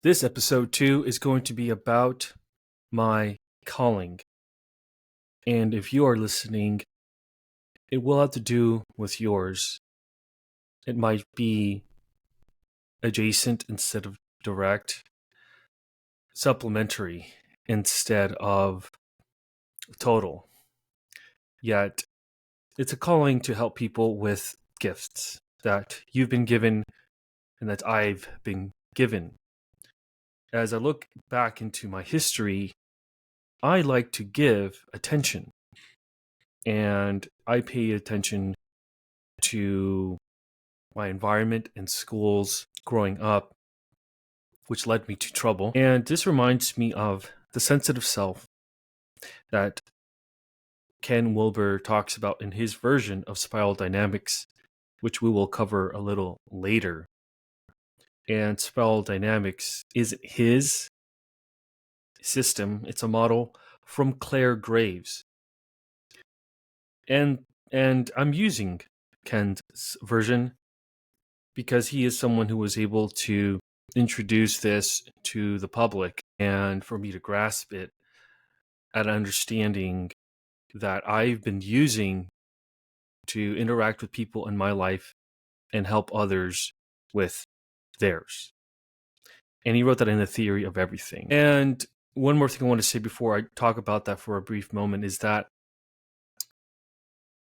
This episode 2 is going to be about my calling. And if you are listening, it will have to do with yours. It might be adjacent instead of direct, supplementary instead of total. Yet, it's a calling to help people with gifts that you've been given and that I've been given. As I look back into my history, I like to give attention. And I pay attention to my environment and schools growing up, which led me to trouble. And this reminds me of the sensitive self that Ken Wilber talks about in his version of spiral dynamics, which we will cover a little later. And spiral dynamics is his system. It's a model from Claire Graves. And I'm using Ken's version because he is someone who was able to introduce this to the public and for me to grasp it at an understanding that I've been using to interact with people in my life and help others with theirs. And he wrote that in The Theory of Everything. And one more thing I want to say before I talk about that for a brief moment is that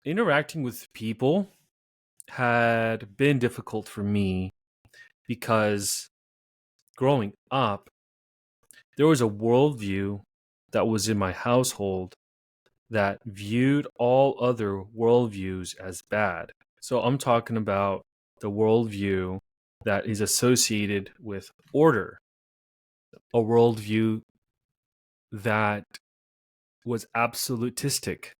interacting with people had been difficult for me because growing up, there was a worldview that was in my household that viewed all other worldviews as bad. So I'm talking about the worldview that is associated with order, a worldview that was absolutistic,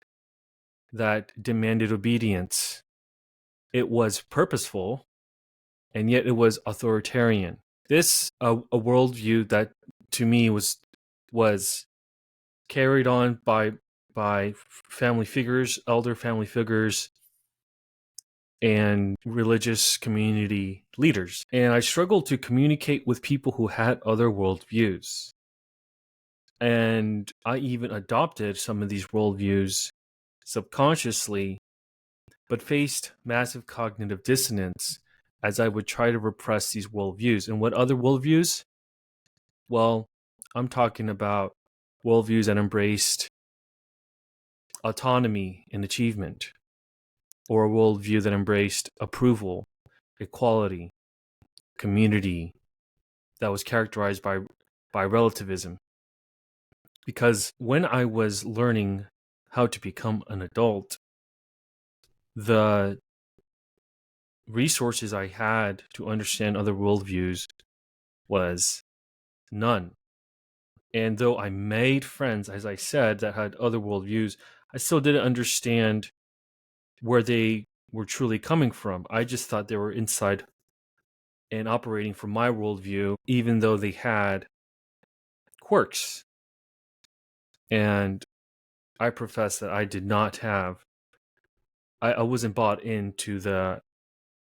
that demanded obedience. It was purposeful, and yet it was authoritarian. This a worldview that to me was carried on by family figures, elder family figures, and religious community leaders. And I struggled to communicate with people who had other worldviews. And I even adopted some of these worldviews subconsciously, but faced massive cognitive dissonance as I would try to repress these worldviews. And what other worldviews? Well, I'm talking about worldviews that embraced autonomy and achievement, or a worldview that embraced approval, equality, community, that was characterized by relativism. Because when I was learning how to become an adult, the resources I had to understand other worldviews was none. And though I made friends, as I said, that had other worldviews, I still didn't understand where they were truly coming from. I just thought they were inside and operating from my worldview, even though they had quirks. And I profess that I did not have, I wasn't bought into the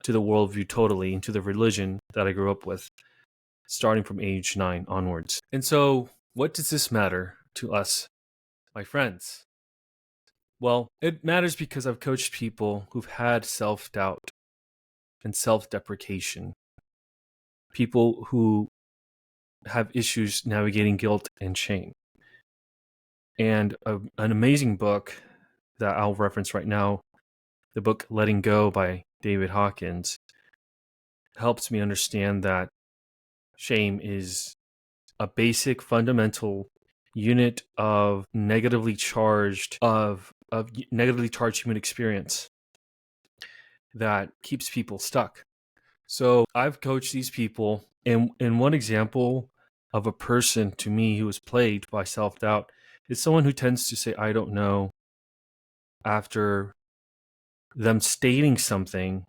worldview totally, into the religion that I grew up with, starting from age 9 onwards. And so, what does this matter to us, my friends? Well, it matters because I've coached people who've had self-doubt and self-deprecation. People who have issues navigating guilt and shame. And an amazing book that I'll reference right now, the book Letting Go by David Hawkins, helps me understand that shame is a basic fundamental unit of negatively charged human experience that keeps people stuck. So I've coached these people, and one example of a person to me who was plagued by self-doubt is someone who tends to say, I don't know, after them stating something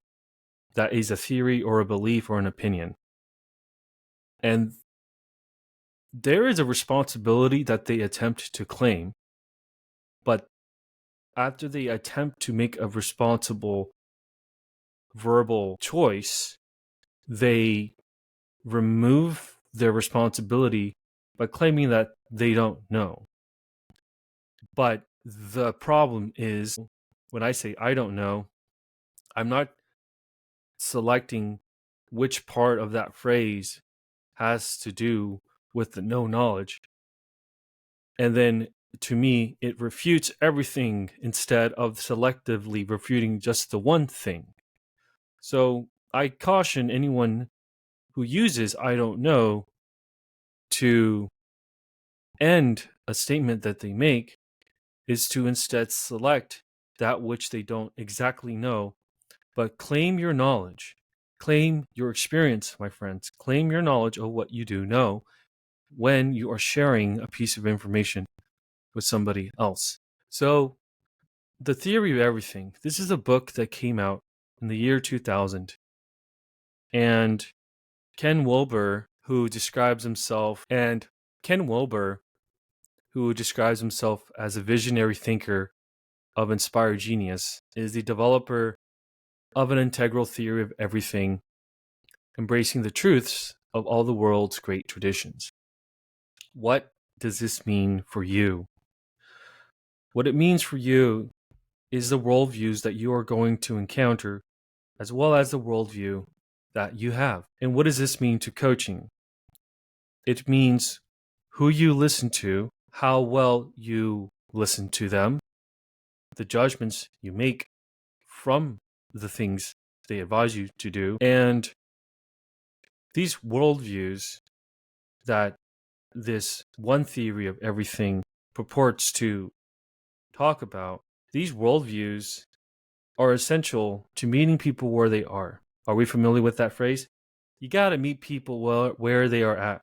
that is a theory or a belief or an opinion. And there is a responsibility that they attempt to claim, but after they attempt to make a responsible verbal choice, they remove their responsibility by claiming that they don't know. But the problem is, when I say I don't know, I'm not selecting which part of that phrase has to do with the no knowledge. And then to me, it refutes everything instead of selectively refuting just the one thing. So I caution anyone who uses I don't know to end a statement that they make is to instead select that which they don't exactly know, but claim your knowledge. Claim your experience, my friends. Claim your knowledge of what you do know when you are sharing a piece of information with somebody else. So, The Theory of Everything. This is a book that came out in the year 2000. And Ken Wilber, who describes himself as a visionary thinker of inspired genius, is the developer of an integral theory of everything, embracing the truths of all the world's great traditions. What does this mean for you? What it means for you is the worldviews that you are going to encounter, as well as the worldview that you have. And what does this mean to coaching? It means who you listen to, how well you listen to them, the judgments you make from the things they advise you to do, and these worldviews that this one theory of everything purports to talk about, these worldviews are essential to meeting people where they are. Are we familiar with that phrase? You got to meet people where they are at.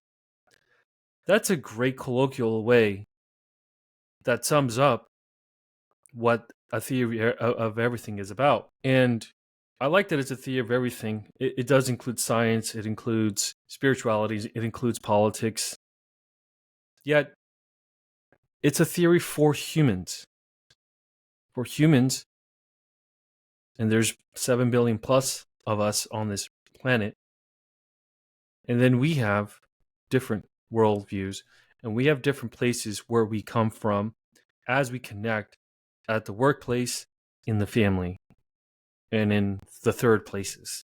That's a great colloquial way that sums up what a theory of everything is about. And I like that it's a theory of everything. It does include science, it includes spirituality, it includes politics. Yet, it's a theory for humans. For humans, and there's 7 billion plus of us on this planet. And then we have different worldviews, and we have different places where we come from as we connect at the workplace, in the family, and in the third places,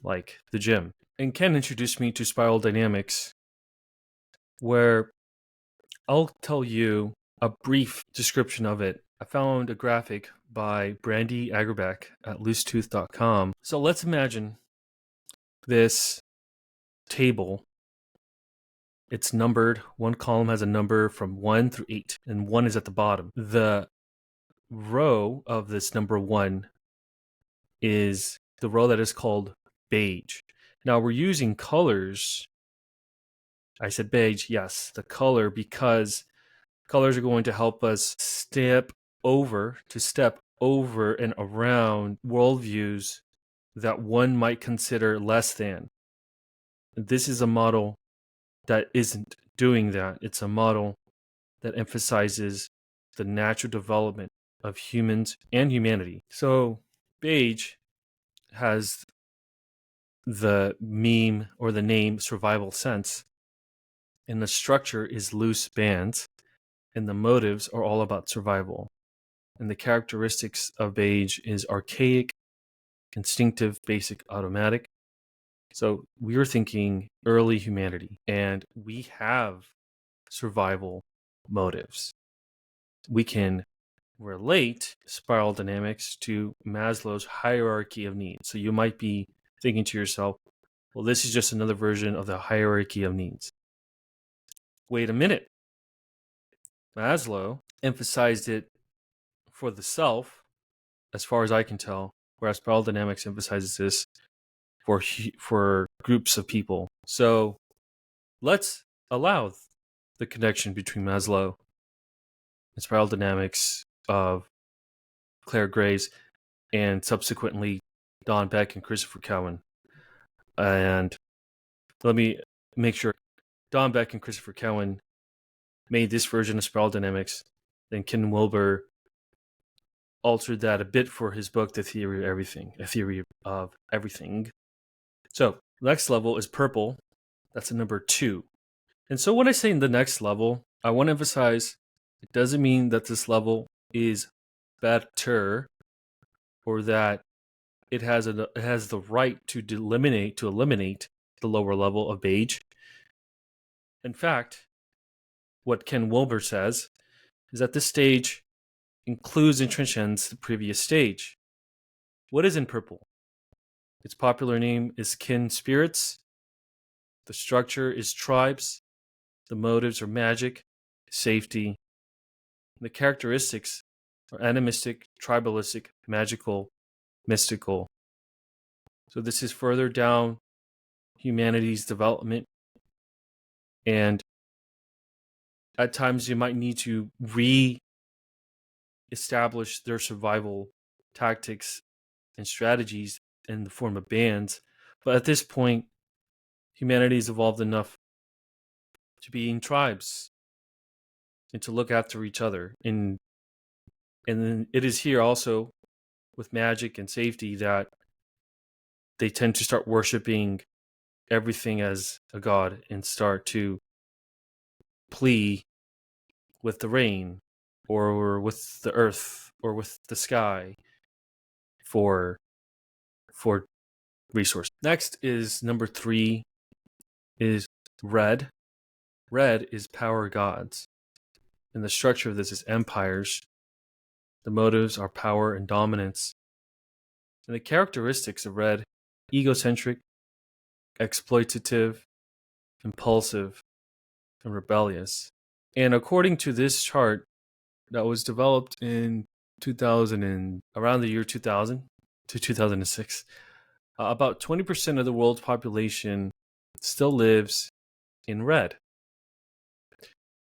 like the gym. And Ken introduced me to spiral dynamics, where I'll tell you a brief description of it. I found a graphic by Brandy Agerbeck at loosetooth.com. So let's imagine this table. It's numbered. One column has a number from 1 through 8, and 1 is at the bottom. The row of this number 1 is the row that is called beige. Now we're using colors. I said beige, yes, the color, because colors are going to help us step over and around worldviews that one might consider less than. This is a model that isn't doing that. It's a model that emphasizes the natural development of humans and humanity. So beige has the meme or the name survival sense, and the structure is loose bands, and the motives are all about survival. And the characteristics of beige is archaic, instinctive, basic, automatic. So we are thinking early humanity, and we have survival motives. We can relate spiral dynamics to Maslow's hierarchy of needs. So you might be thinking to yourself, well, this is just another version of the hierarchy of needs. Wait a minute. Maslow emphasized it for the self, as far as I can tell, whereas spiral dynamics emphasizes this for groups of people. So let's allow the connection between Maslow and spiral dynamics of Claire Graves and subsequently Don Beck and Christopher Cowan. And let me make sure Don Beck and Christopher Cowan made this version of spiral dynamics. Then Ken Wilber altered that a bit for his book, The Theory of Everything, A Theory of Everything. So, next level is purple. That's a number 2. And so when I say in the next level, I want to emphasize it doesn't mean that this level is better or that it has the right to eliminate the lower level of beige. In fact, what Ken Wilber says is that this stage includes and transcends the previous stage. What is in purple? Its popular name is kin spirits. The structure is tribes. The motives are magic, safety. The characteristics are animistic, tribalistic, magical, mystical. So this is further down humanity's development. And at times you might need to re-establish their survival tactics and strategies in the form of bands. But at this point, humanity's evolved enough to be in tribes and to look after each other. And then it is here also with magic and safety that they tend to start worshiping everything as a god and start to plea with the rain or with the earth or with the sky for resources. Next is number 3 is red. Red is power gods. And the structure of this is empires. The motives are power and dominance. And the characteristics of red: egocentric, exploitative, impulsive, and rebellious. And according to this chart that was developed in 2000 and around the year 2000 to 2006, about 20% of the world's population still lives in red.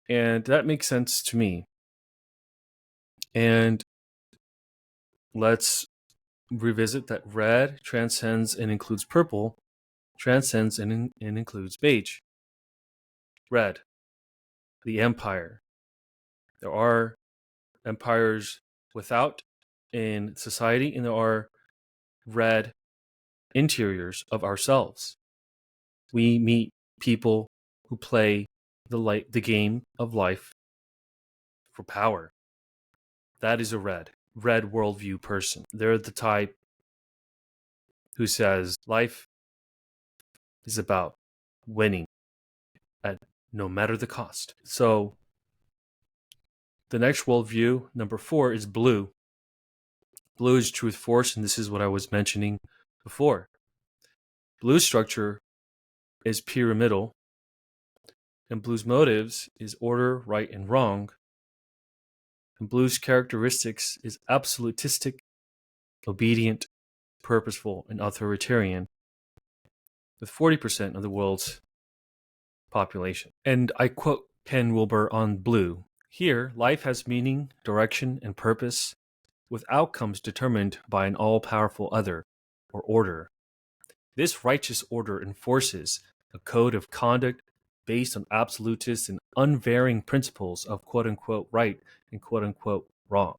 And that makes sense to me. And let's revisit that red transcends and includes purple, transcends and includes beige. Red, the empire. There are empires without in society, and there are red interiors of ourselves. We meet people who play the game of life for power. That is a red worldview person. They're the type who says life is about winning at no matter the cost. So the next worldview, number 4, is blue. Blue is truth force, and this is what I was mentioning before. Blue structure is pyramidal, and blue's motives is order, right, and wrong. And blue's characteristics is absolutistic, obedient, purposeful, and authoritarian, with 40% of the world's population. And I quote Ken Wilber on blue. Here, life has meaning, direction, and purpose, with outcomes determined by an all-powerful other, or order. This righteous order enforces a code of conduct based on absolutist and unvarying principles of quote-unquote right and quote-unquote wrong.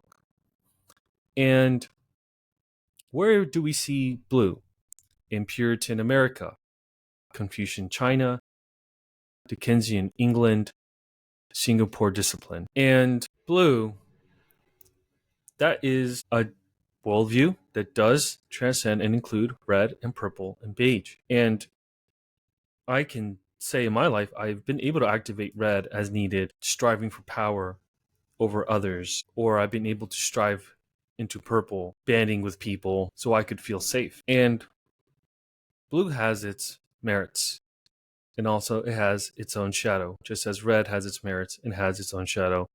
And where do we see blue? In Puritan America, Confucian China, Dickensian England, Singapore discipline. And blue, that is a worldview that does transcend and include red and purple and beige. And I can say in my life, I've been able to activate red as needed, striving for power over others, or I've been able to strive into purple, banding with people so I could feel safe. And blue has its merits, and also it has its own shadow, just as red has its merits and has its own shadow.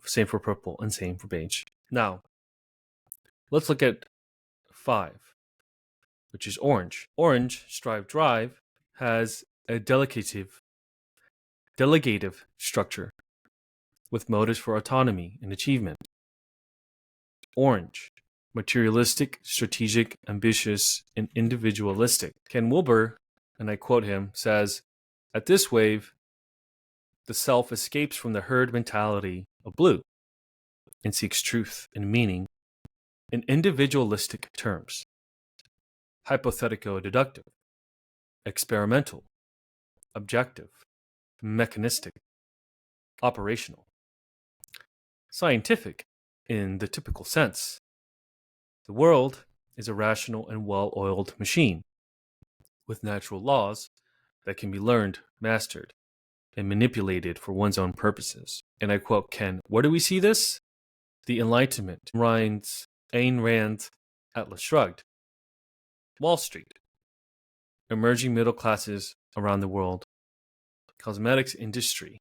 Same for purple and same for beige. Now, let's look at 5, which is orange. Orange, strive, drive, has a delegative structure with motives for autonomy and achievement. Orange, materialistic, strategic, ambitious, and individualistic. Ken Wilber, and I quote him, says, "At this wave, the self escapes from the herd mentality of blue and seeks truth and meaning in individualistic terms. Hypothetico-deductive, experimental, objective, mechanistic, operational, scientific in the typical sense. The world is a rational and well-oiled machine with natural laws that can be learned, mastered, and manipulated for one's own purposes. And I quote Ken, where do we see this? The Enlightenment, Ayn Rand, Atlas Shrugged, Wall Street, emerging middle classes around the world, cosmetics industry,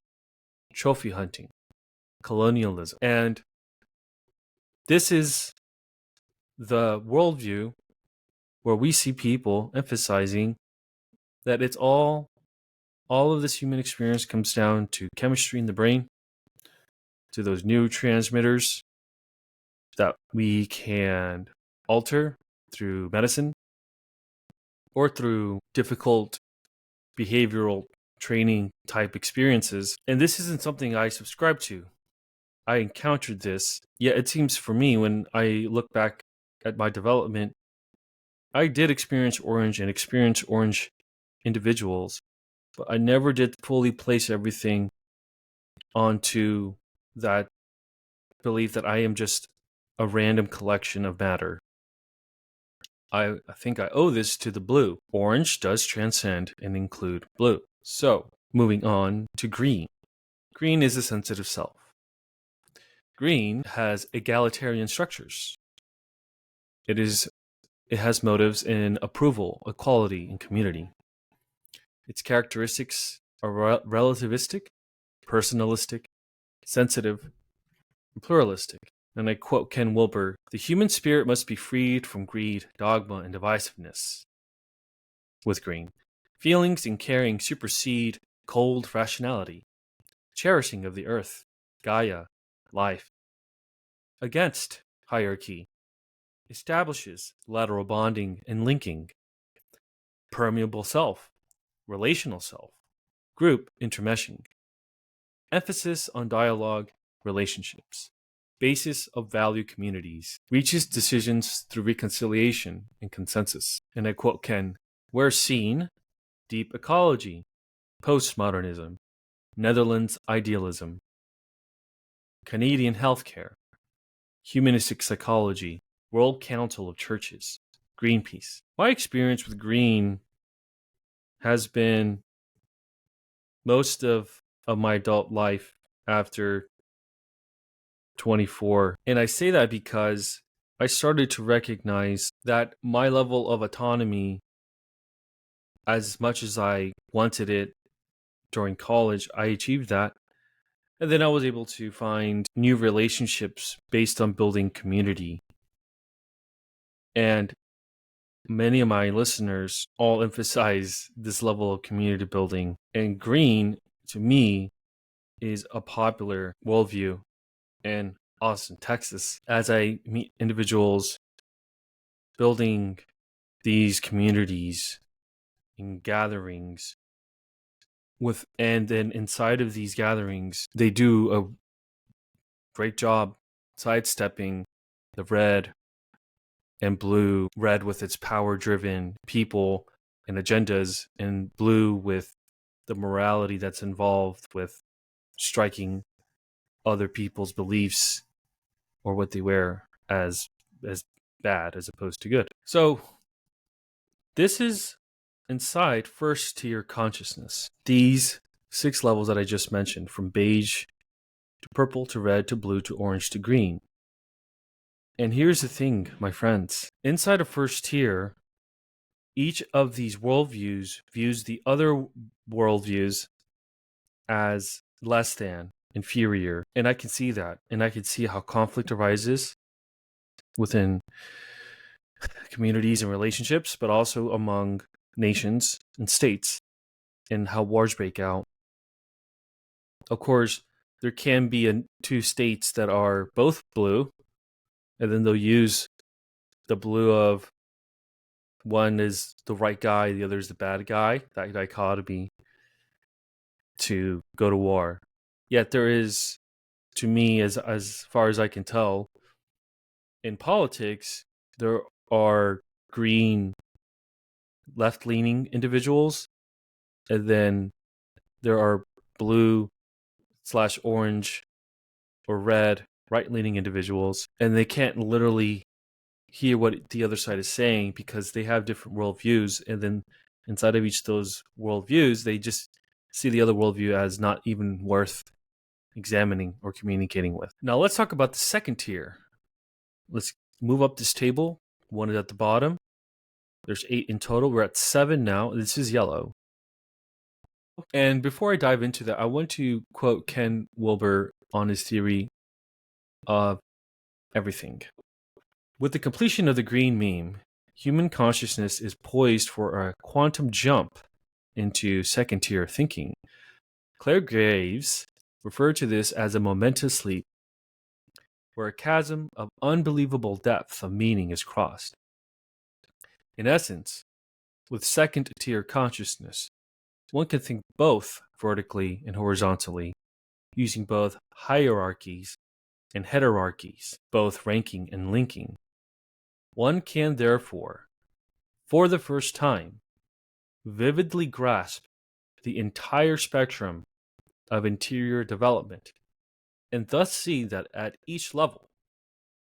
trophy hunting, colonialism. And this is the worldview where we see people emphasizing that it's all of this human experience comes down to chemistry in the brain, to those neurotransmitters that we can alter through medicine or through difficult behavioral training type experiences. And this isn't something I subscribe to. I encountered this, yet it seems for me when I look back at my development, I did experience orange individuals, but I never did fully place everything onto that belief that I am just a random collection of matter. I think I owe this to the blue. Orange does transcend and include blue. So, moving on to green. Green is a sensitive self. Green has egalitarian structures. It has motives in approval, equality, and community. Its characteristics are relativistic, personalistic, sensitive, and pluralistic. And I quote Ken Wilber, the human spirit must be freed from greed, dogma, and divisiveness. With green, feelings and caring supersede cold rationality, cherishing of the earth, Gaia, life. Against hierarchy, establishes lateral bonding and linking, permeable self, relational self, group intermeshing, emphasis on dialogue, relationships, basis of value communities, reaches decisions through reconciliation and consensus. And I quote Ken, where seen, deep ecology, postmodernism, Netherlands idealism, Canadian healthcare, humanistic psychology, World Council of Churches, Greenpeace. My experience with green has been most of my adult life after 24. And I say that because I started to recognize that my level of autonomy, as much as I wanted it during college, I achieved that. And then I was able to find new relationships based on building community. And many of my listeners all emphasize this level of community building. And green, to me, is a popular worldview in Austin, Texas, as I meet individuals building these communities and gatherings and then inside of these gatherings, they do a great job sidestepping the red and blue, red with its power-driven people and agendas, and blue with the morality that's involved with striking other people's beliefs or what they wear as bad as opposed to good. So this is inside first tier consciousness. These 6 levels that I just mentioned, from beige to purple to red to blue to orange to green. And here's the thing, my friends. Inside of first tier, each of these worldviews views the other worldviews as less than, inferior. And I can see that. And I can see how conflict arises within communities and relationships, but also among nations and states, and how wars break out. Of course, there can be 2 states that are both blue, and then they'll use the blue of one is the right guy, the other is the bad guy, that dichotomy, to go to war. Yet there is, to me, as far as I can tell, in politics, there are green left-leaning individuals, and then there are blue/orange or red right-leaning individuals, and they can't literally hear what the other side is saying because they have different worldviews, and then inside of each of those worldviews, they just see the other worldview as not even worth examining or communicating with. Now let's talk about the second tier. Let's move up this table. One is at the bottom. There's 8 in total. We're at 7 now. This is yellow. And before I dive into that, I want to quote Ken Wilber on his theory of everything. With the completion of the green meme, human consciousness is poised for a quantum jump into second-tier thinking. Claire Graves referred to this as a momentous leap, where a chasm of unbelievable depth of meaning is crossed. In essence, with second-tier consciousness, one can think both vertically and horizontally, using both hierarchies and heterarchies, both ranking and linking. One can therefore, for the first time, vividly grasp the entire spectrum of interior development, and thus see that at each level,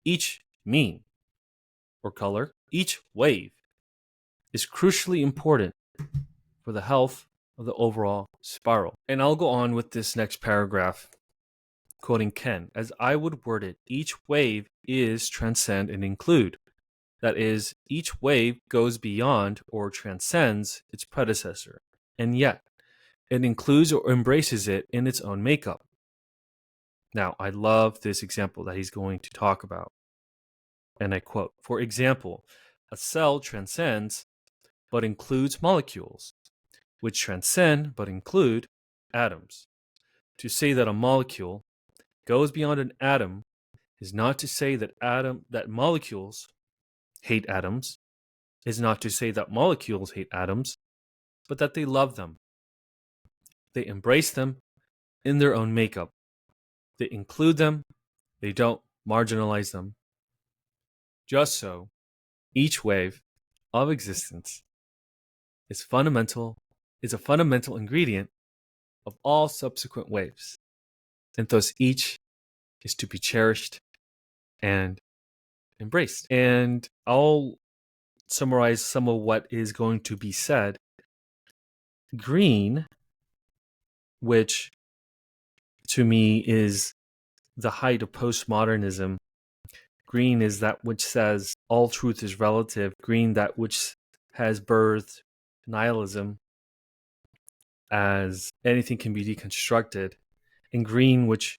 each meme or color, each wave is crucially important for the health of the overall spiral. And I'll go on with this next paragraph, quoting Ken, as I would word it, each wave is transcend and include. That is, each wave goes beyond or transcends its predecessor, and yet it includes or embraces it in its own makeup. Now, I love this example that he's going to talk about. And I quote, for example, a cell transcends but includes molecules, which transcend but include atoms. To say that a molecule goes beyond an atom is not to say that molecules hate atoms, is not to say that molecules hate atoms, but that they love them. They embrace them in their own makeup. They include them. They don't marginalize them. Just so, each wave of existence is a fundamental ingredient of all subsequent waves, and thus each is to be cherished and embraced. And I'll summarize some of what is going to be said. Green, which to me is the height of postmodernism. Green is that which says all truth is relative. Green, that which has birthed nihilism, as anything can be deconstructed. And green, which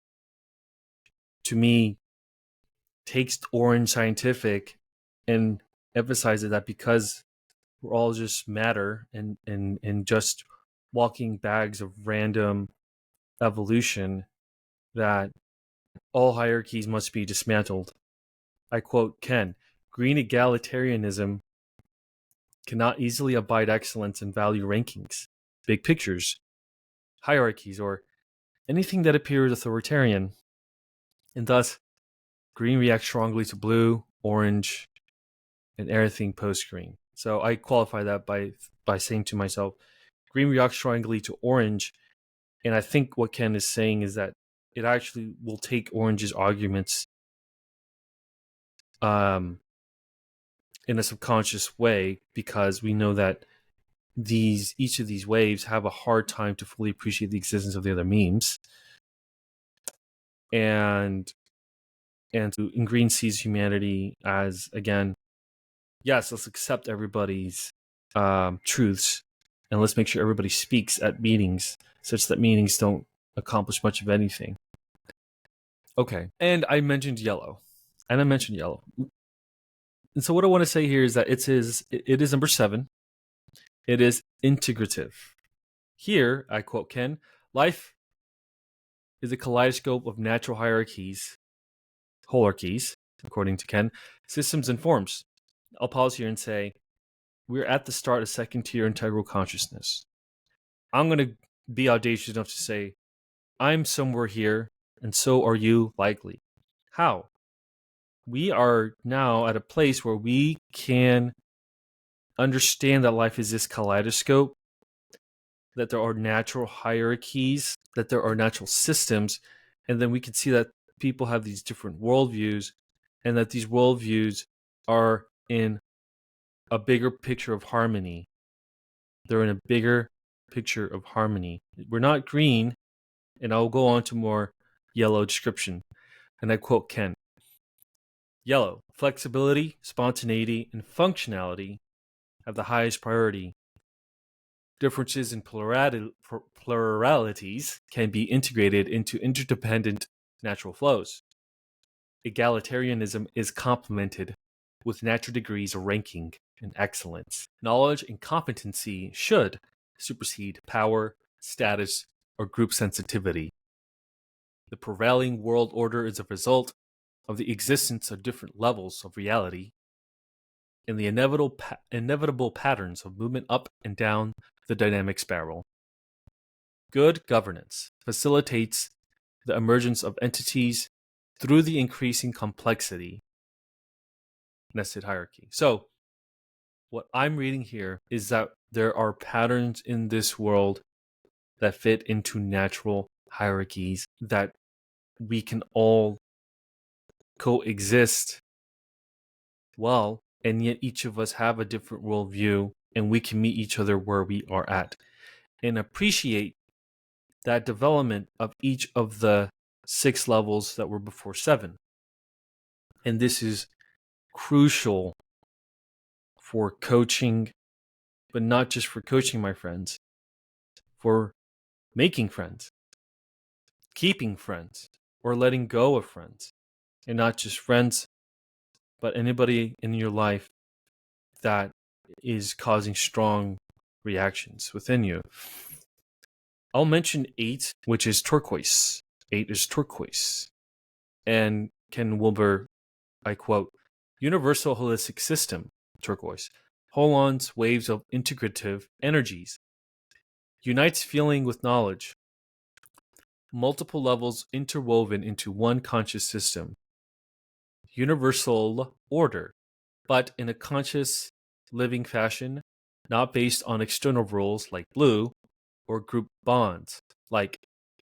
to me takes orange scientific and emphasizes that because we're all just matter and just walking bags of random evolution, that all hierarchies must be dismantled. I quote Ken, green egalitarianism cannot easily abide excellence and value rankings, big pictures, hierarchies, or anything that appears authoritarian. And thus, green reacts strongly to blue, orange, and everything post-green. So I qualify that by saying to myself, green reacts strongly to orange. And I think what Ken is saying is that it actually will take orange's arguments in a subconscious way, because we know that each of these waves have a hard time to fully appreciate the existence of the other memes. And green sees humanity as, again, yes, let's accept everybody's truths, and let's make sure everybody speaks at meetings such that meetings don't accomplish much of anything. Okay, and I mentioned yellow. And so what I want to say here is that it is number 7. It is integrative. Here, I quote Ken, life is a kaleidoscope of natural hierarchies, holarchies, according to Ken, systems and forms. I'll pause here and say, we're at the start of second-tier integral consciousness. I'm going to be audacious enough to say, I'm somewhere here, and so are you, likely. How? We are now at a place where we can understand that life is this kaleidoscope that there are natural hierarchies, that there are natural systems, and then we can see that people have these different worldviews, and that these worldviews are in a bigger picture of harmony. They're in a bigger picture of harmony. We're not green, and I'll go on to more yellow description. And I quote Ken. Yellow, flexibility, spontaneity, and functionality have the highest priority. Differences in pluralities can be integrated into interdependent natural flows. Egalitarianism is complemented with natural degrees of ranking and excellence. Knowledge and competency should supersede power, status, or group sensitivity. The prevailing world order is a result of the existence of different levels of reality and the inevitable patterns of movement up and down the dynamic spiral. Good governance facilitates the emergence of entities through the increasing complexity, nested hierarchy. So, what I'm reading here is that there are patterns in this world that fit into natural hierarchies, that we can all coexist well, and yet each of us have a different worldview, and we can meet each other where we are at and appreciate that development of each of the 6 levels that were before 7. And this is crucial for coaching, but not just for coaching, my friends, for making friends, keeping friends, or letting go of friends. And not just friends, but anybody in your life that is causing strong reactions within you. I'll mention 8, which is turquoise. 8 is turquoise. And Ken Wilber, I quote, universal holistic system, turquoise, holons waves of integrative energies, unites feeling with knowledge, multiple levels interwoven into one conscious system, universal order, but in a conscious living fashion, not based on external rules like blue or group bonds like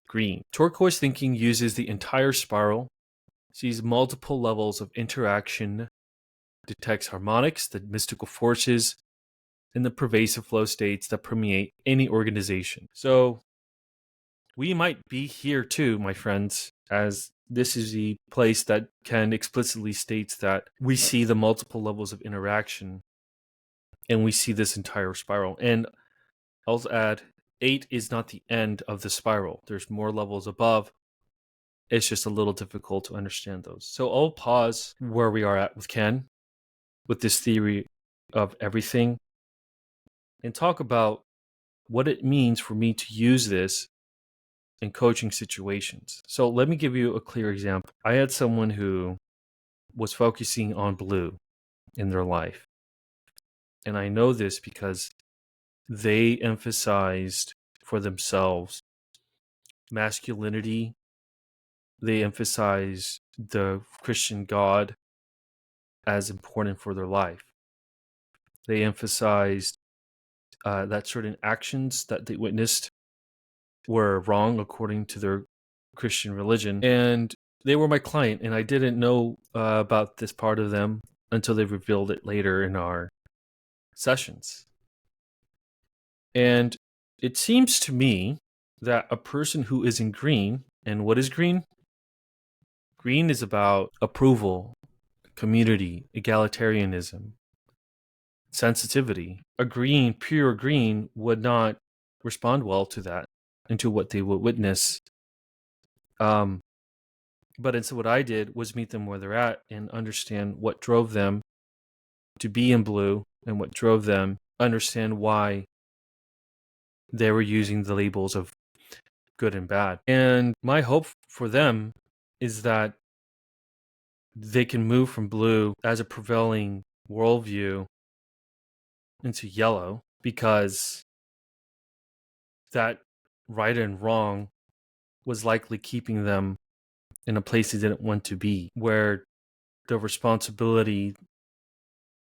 green. Turquoise thinking uses the entire spiral, sees multiple levels of interaction, detects harmonics, the mystical forces, and the pervasive flow states that permeate any organization. So we might be here too, my friends, as this is the place that Ken explicitly states that we see the multiple levels of interaction and we see this entire spiral. And I'll add, 8 is not the end of the spiral. There's more levels above. It's just a little difficult to understand those. So I'll pause where we are at with Ken, with this theory of everything, and talk about what it means for me to use this in coaching situations. So let me give you a clear example. I had someone who was focusing on blue in their life. And I know this because they emphasized for themselves masculinity. They emphasized the Christian God as important for their life. They emphasized that certain actions that they witnessed were wrong according to their Christian religion. And they were my client, and I didn't know about this part of them until they revealed it later in our sessions. And it seems to me that a person who is in green, and what is green? Green is about approval, community, egalitarianism, sensitivity. A green, pure green, would not respond well to that and to what they would witness. But instead what I did was meet them where they're at and understand what drove them to be in blue and what drove them understand why they were using the labels of good and bad. And my hope for them is that they can move from blue as a prevailing worldview into yellow, because that right and wrong was likely keeping them in a place they didn't want to be, where the responsibility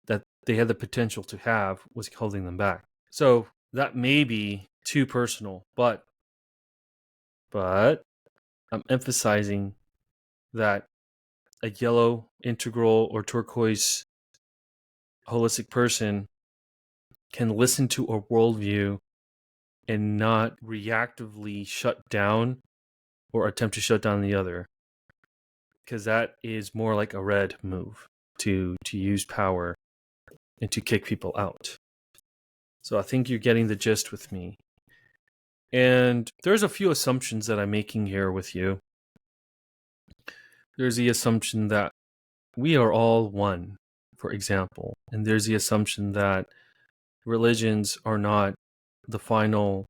that they had the potential to have was holding them back. So that may be too personal. But I'm emphasizing that a yellow, integral, or turquoise holistic person can listen to a worldview and not reactively shut down or attempt to shut down the other, because that is more like a red move to use power and to kick people out. So I think you're getting the gist with me. And there's a few assumptions that I'm making here with you. There's the assumption that we are all one, for example. And there's the assumption that religions are not the final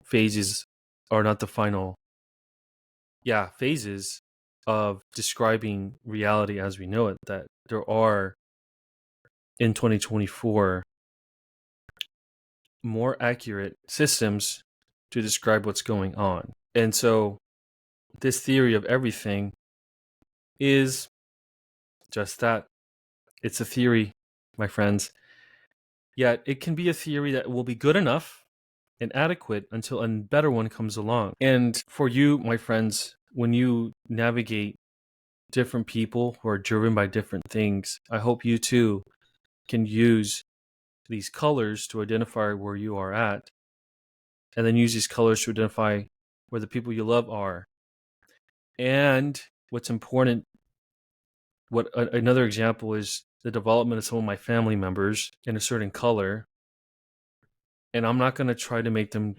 phases, are not the final, phases of describing reality as we know it. That there are, in 2024, more accurate systems to describe what's going on. And so this theory of everything is just that. It's a theory, my friends. Yet it can be a theory that will be good enough and adequate until a better one comes along. And for you, my friends, when you navigate different people who are driven by different things, I hope you too can use these colors to identify where you are at, and then use these colors to identify where the people you love are. And what's important, another example is the development of some of my family members in a certain color. And I'm not going to try to make them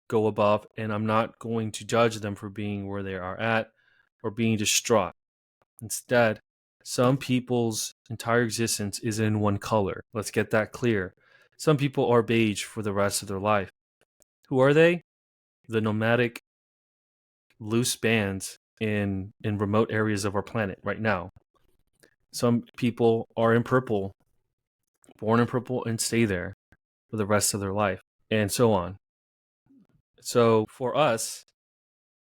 go above, and I'm not going to judge them for being where they are at or being distraught. Instead, some people's entire existence is in one color. Let's get that clear. Some people are beige for the rest of their life. Who are they? The nomadic loose bands in remote areas of our planet right now. Some people are in purple, born in purple, and stay there for the rest of their life, and so on. So for us,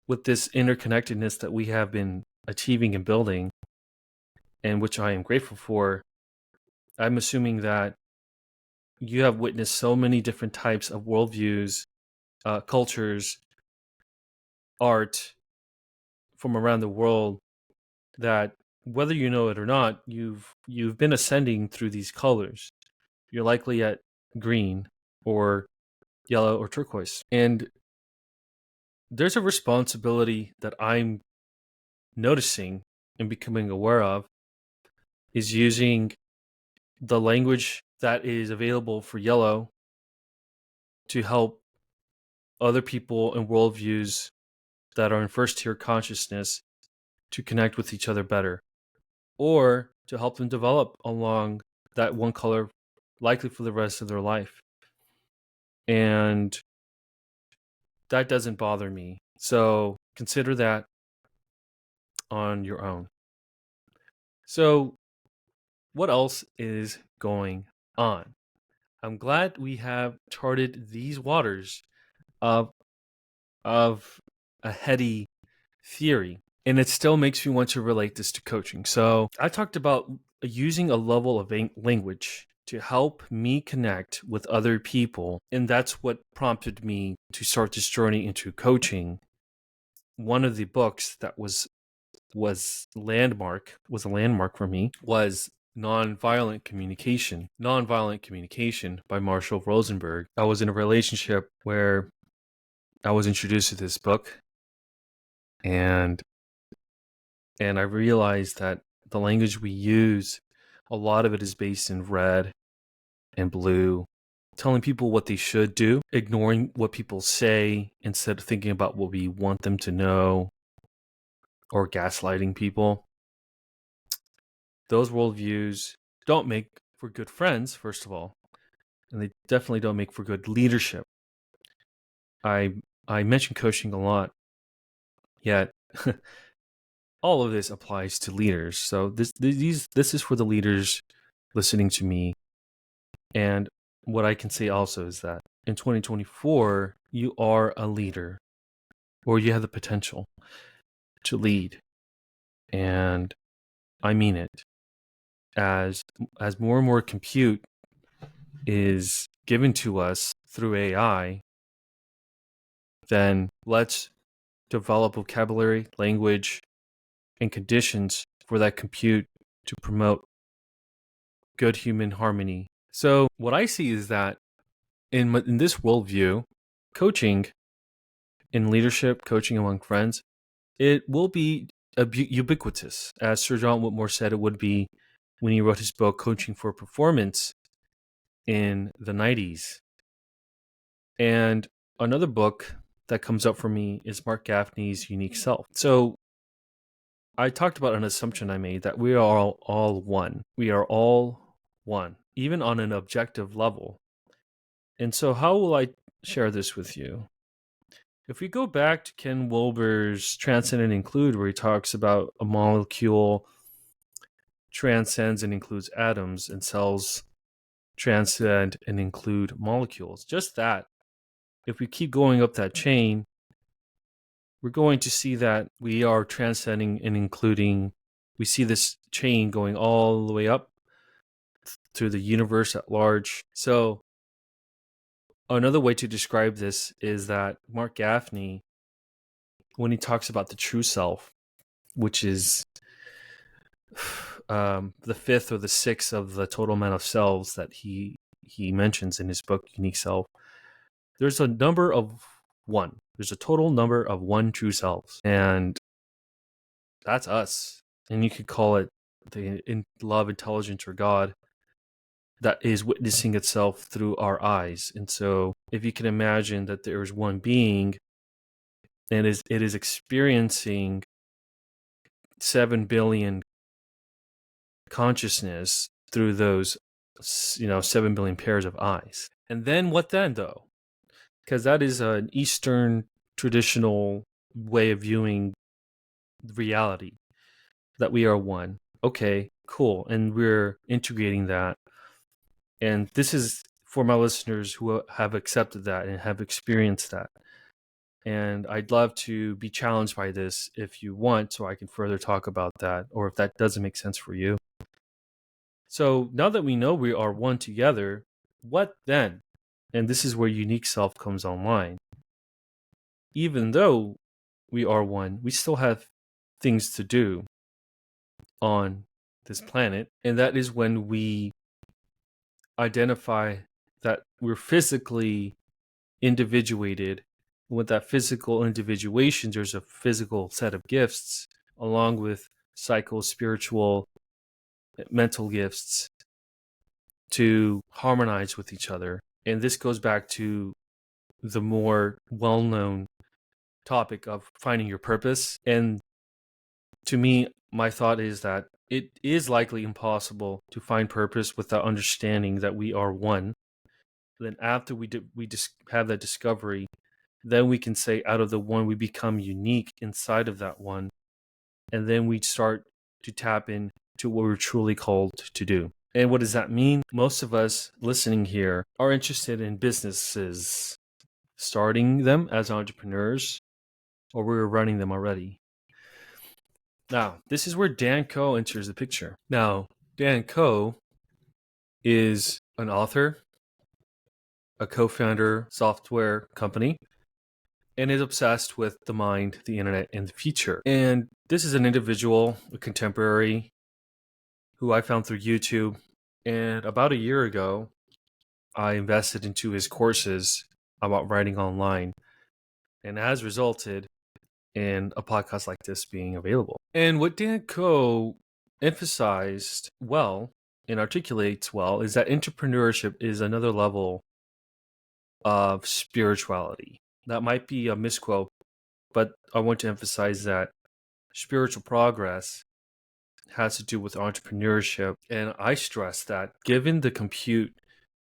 with this interconnectedness that we have been achieving and building, and which I am grateful for, I'm assuming that you have witnessed so many different types of worldviews, cultures, art from around the world, that whether you know it or not, you've been ascending through these colors. You're likely at green or yellow or turquoise. And there's a responsibility that I'm noticing and becoming aware of, is using the language that is available for yellow to help other people and worldviews that are in first tier consciousness to connect with each other better, or to help them develop along that one color, likely for the rest of their life. And that doesn't bother me. So consider that on your own. So what else is going on? I'm glad we have charted these waters of a heady theory, and it still makes me want to relate this to coaching. So I talked about using a level of language to help me connect with other people, and that's what prompted me to start this journey into coaching. One of the books that was a landmark for me was Nonviolent Communication by Marshall Rosenberg. I was in a relationship where I was introduced to this book, and I realized that the language we use, a lot of it is based in red and blue, telling people what they should do, ignoring what people say instead of thinking about what we want them to know, or gaslighting people. Those worldviews don't make for good friends, first of all, and they definitely don't make for good leadership. I mention coaching a lot, yet all of this applies to leaders. So this is for the leaders listening to me. And what I can say also is that in 2024, you are a leader, or you have the potential to lead. And I mean it. As more and more compute is given to us through AI, then let's develop vocabulary, language, and conditions for that compute to promote good human harmony. So what I see is that in this worldview, coaching in leadership, coaching among friends, it will be ubiquitous, as Sir John Whitmore said it would be when he wrote his book, Coaching for Performance, in the 90s. And another book that comes up for me is Mark Gaffney's Unique Self. So I talked about an assumption I made that we are all one. We are all one, even on an objective level. And so how will I share this with you? If we go back to Ken Wilber's Transcend and Include, where he talks about a molecule transcends and includes atoms, and cells transcend and include molecules. Just that, if we keep going up that chain, we're going to see that we are transcending and including. We see this chain going all the way up through the universe at large. So another way to describe this is that Mark Gaffney, when he talks about the true self, which is the fifth or the sixth of the total amount of selves that he mentions in his book, Unique Self, there's a number of one. There's a total number of one true selves. And that's us. And you could call it the love, intelligence, or God that is witnessing itself through our eyes. And so if you can imagine that there is one being and it is experiencing 7 billion consciousness through those 7 billion pairs of eyes. And then what then, though? Because that is an Eastern traditional way of viewing reality, that we are one. Okay, cool. And we're integrating that. And this is for my listeners who have accepted that and have experienced that. And I'd love to be challenged by this if you want, so I can further talk about that, or if that doesn't make sense for you. So now that we know we are one together, what then? And this is where unique self comes online. Even though we are one, we still have things to do on this planet. And that is when we identify that we're physically individuated. With that physical individuation, there's a physical set of gifts, along with psycho, spiritual, mental gifts to harmonize with each other. And this goes back to the more well-known topic of finding your purpose. And to me, my thought is that it is likely impossible to find purpose without understanding that we are one. Then after we have that discovery, then we can say out of the one, we become unique inside of that one. And then we start to tap into what we're truly called to do. And what does that mean? Most of us listening here are interested in businesses, starting them as entrepreneurs, or we're running them already. Now, this is where Dan Koh enters the picture. Now, Dan Koh is an author, a co-founder software company, and is obsessed with the mind, the internet, and the future. And this is an individual, a contemporary, who I found through YouTube. And about a year ago, I invested into his courses about writing online, and has resulted in a podcast like this being available. And what Dan Koh emphasized well and articulates well is that entrepreneurship is another level of spirituality. That might be a misquote, but I want to emphasize that spiritual progress has to do with entrepreneurship. And I stress that given the compute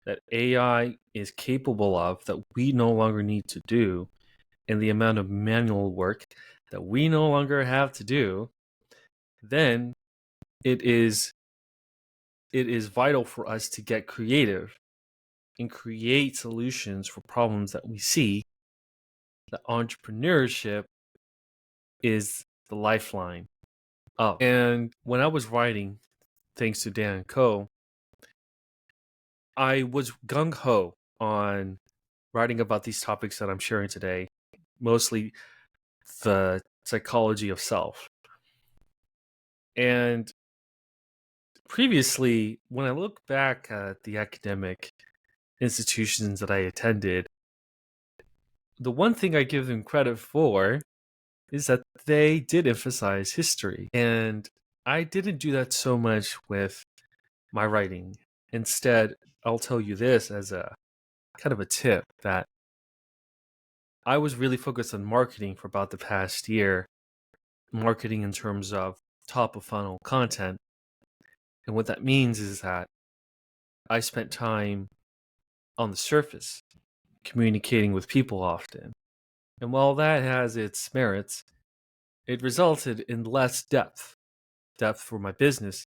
that AI is capable of, that we no longer need to do, and the amount of manual work that we no longer have to do, then it is vital for us to get creative and create solutions for problems that we see. That entrepreneurship is the lifeline. Oh, and when I was writing, thanks to Dan Koh, I was gung-ho on writing about these topics that I'm sharing today. mostly the psychology of self. And previously, when I look back at the academic institutions that I attended, the one thing I give them credit for is that they did emphasize history. And I didn't do that so much with my writing. Instead, I'll tell you this as a kind of a tip that I was really focused on marketing for about the past year, marketing in terms of top of funnel content. And what that means is that I spent time on the surface, communicating with people often. And while that has its merits, it resulted in less depth for my business,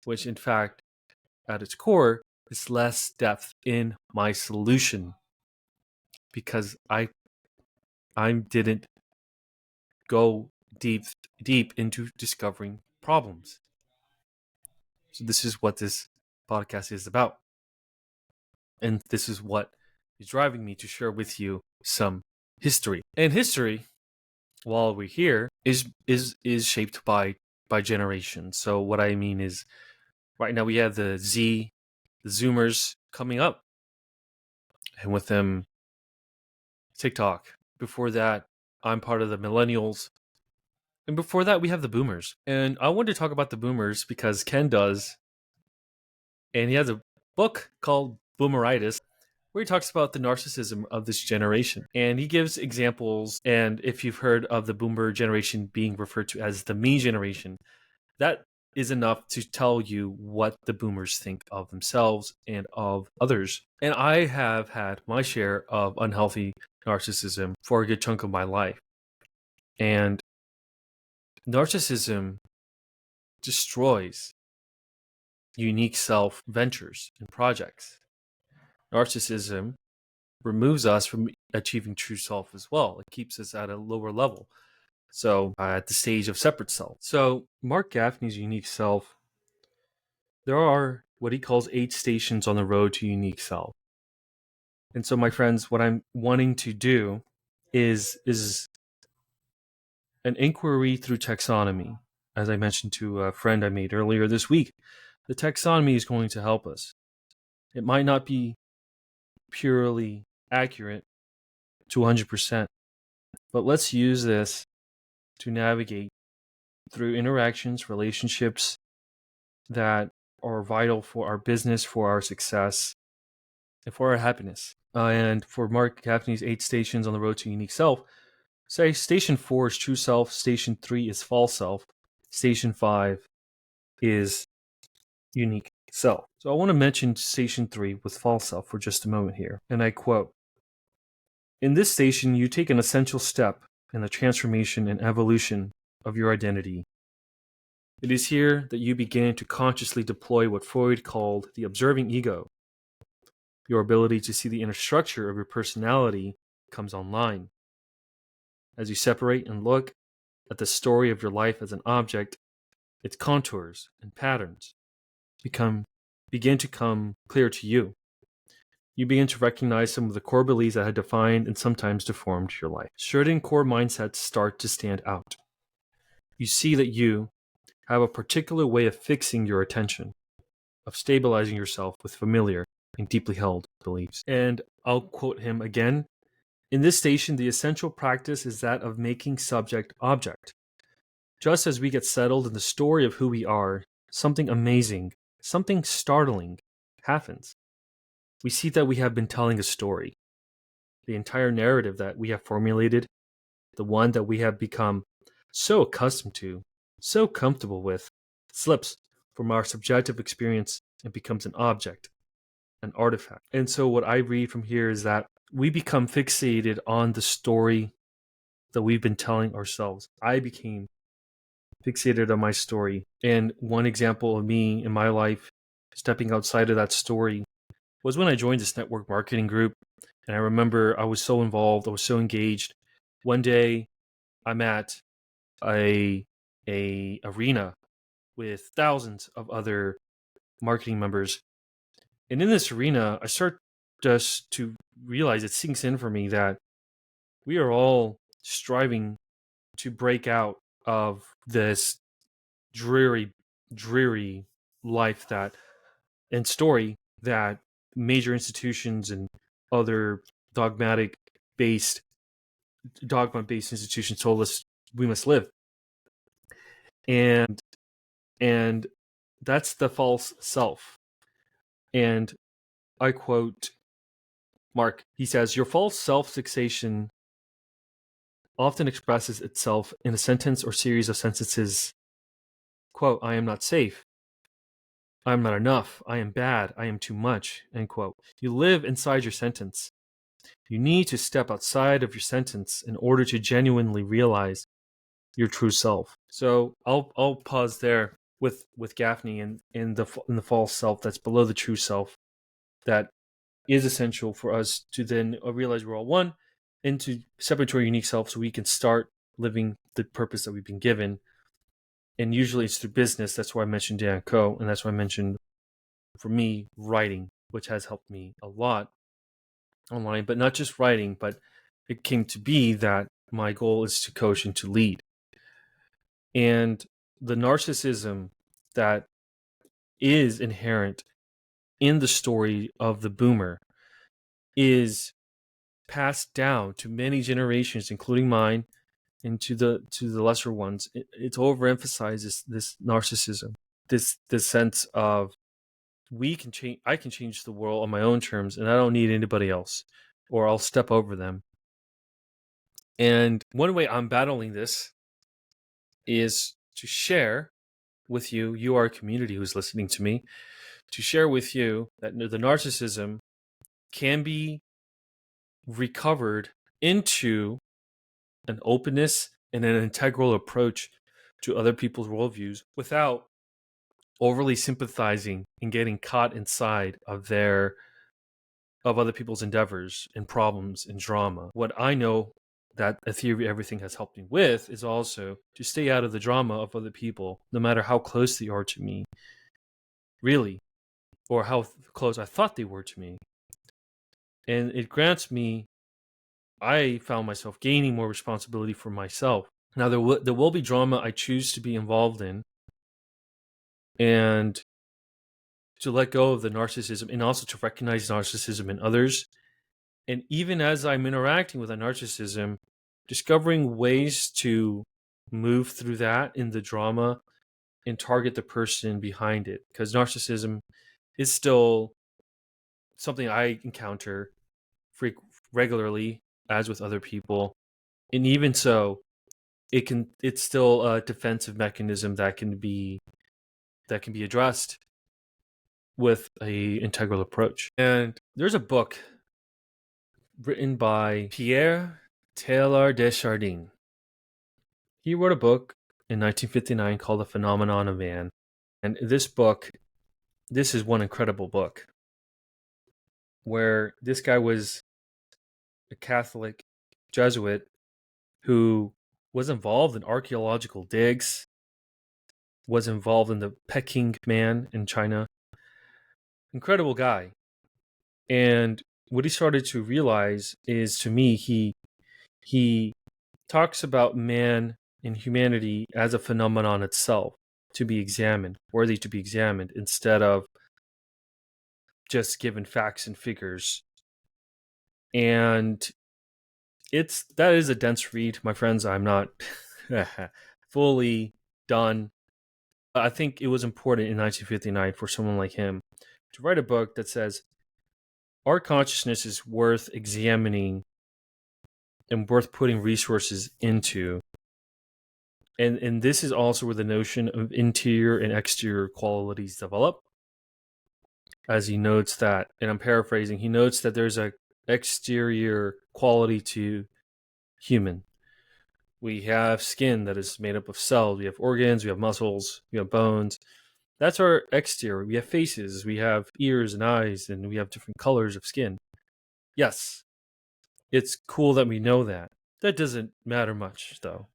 which in fact, at its core, is less depth in my solution, because I didn't go deep into discovering problems. So this is what this podcast is about. And this is what is driving me to share with you some history. And history, while we're here, is shaped by generations. So what I mean is, right now we have the Zoomers coming up, and with them, TikTok. Before that, I'm part of the millennials. And before that, we have the boomers. And I wanted to talk about the boomers because Ken does. And he has a book called Boomeritis, where he talks about the narcissism of this generation. And he gives examples. And if you've heard of the boomer generation being referred to as the me generation, that is enough to tell you what the boomers think of themselves and of others. And I have had my share of unhealthy narcissism for a good chunk of my life. And narcissism destroys unique self ventures and projects. Narcissism removes us from achieving true self as well. It keeps us at a lower level. So at the stage of separate self. So Mark Gaffney's unique self, there are what he calls 8 stations on the road to unique self. And so, my friends, what I'm wanting to do is an inquiry through taxonomy. As I mentioned to a friend I made earlier this week, the taxonomy is going to help us. It might not be purely accurate to 100%, but let's use this to navigate through interactions, relationships that are vital for our business, for our success, and for our happiness. And for Mark Gaffney's 8 stations on the road to unique self, say station 4 is true self, station 3 is false self, station 5 is unique self. So I want to mention station 3 with false self for just a moment here. And I quote, "In this station, you take an essential step in the transformation and evolution of your identity. It is here that you begin to consciously deploy what Freud called the observing ego. Your ability to see the inner structure of your personality comes online. As you separate and look at the story of your life as an object, its contours and patterns begin to come clear to you. You begin to recognize some of the core beliefs that had defined and sometimes deformed your life. Certain core mindsets start to stand out. You see that you have a particular way of fixing your attention, of stabilizing yourself with familiar and deeply held beliefs." And I'll quote him again. "In this station, the essential practice is that of making subject object. Just as we get settled in the story of who we are, something amazing, something startling happens. We see that we have been telling a story. The entire narrative that we have formulated, the one that we have become so accustomed to, so comfortable with, slips from our subjective experience and becomes an object, an artifact." And so what I read from here is that we become fixated on the story that we've been telling ourselves. I became fixated on my story. And one example of me in my life stepping outside of that story was when I joined this network marketing group. And I remember I was so involved, I was so engaged. One day I'm at a arena with thousands of other marketing members. And in this arena, I start just to realize, it sinks in for me that we are all striving to break out of this dreary life that and story that major institutions and other dogma-based institutions told us we must live. And that's the false self. And I quote Mark. He says, "Your false self-fixation often expresses itself in a sentence or series of sentences. Quote, I am not safe. I am not enough. I am bad. I am too much." End quote. You live inside your sentence. You need to step outside of your sentence in order to genuinely realize your true self. So I'll pause there with Gaffney and in the false self that's below the true self, that is essential for us to then realize we're all one and to step into our unique self so we can start living the purpose that we've been given. And usually it's through business. That's why I mentioned Dan Co. And that's why I mentioned, for me, writing, which has helped me a lot online, but not just writing, but it came to be that my goal is to coach and to lead. And the narcissism that is inherent in the story of the boomer is passed down to many generations, including mine, and to the lesser ones. It's overemphasizes this narcissism, this sense of we can change. I can change the world on my own terms, and I don't need anybody else, or I'll step over them. And one way I'm battling this is to share with you, you are a community who's listening to me, to share with you that the narcissism can be recovered into an openness and an integral approach to other people's worldviews without overly sympathizing and getting caught inside of other people's endeavors and problems and drama. What I know that a theory of everything has helped me with is also to stay out of the drama of other people, no matter how close they are to me, really, or how close I thought they were to me. And it grants me, I found myself gaining more responsibility for myself. Now, there will be drama I choose to be involved in, and to let go of the narcissism, and also to recognize narcissism in others. And even as I'm interacting with a narcissism, discovering ways to move through that in the drama and target the person behind it. Because narcissism is still something I encounter regularly, as with other people. And even so, it's still a defensive mechanism that can be addressed with a integral approach. And there's a book written by Pierre Teilhard de Chardin. He wrote a book in 1959 called The Phenomenon of Man. And this is one incredible book where this guy was a Catholic Jesuit who was involved in archaeological digs, was involved in the Peking Man in China. Incredible guy. And what he started to realize is, to me, he talks about man and humanity as a phenomenon itself, to be examined, worthy to be examined, instead of just given facts and figures. And that is a dense read, my friends. I'm not fully done. I think it was important in 1959 for someone like him to write a book that says our consciousness is worth examining and worth putting resources into. And this is also where the notion of interior and exterior qualities develop. As he notes that, and I'm paraphrasing, he notes that there's an exterior quality to human. We have skin that is made up of cells. We have organs, we have muscles, we have bones. That's our exterior. We have faces, we have ears and eyes, and we have different colors of skin. Yes, it's cool that we know that. That doesn't matter much, though.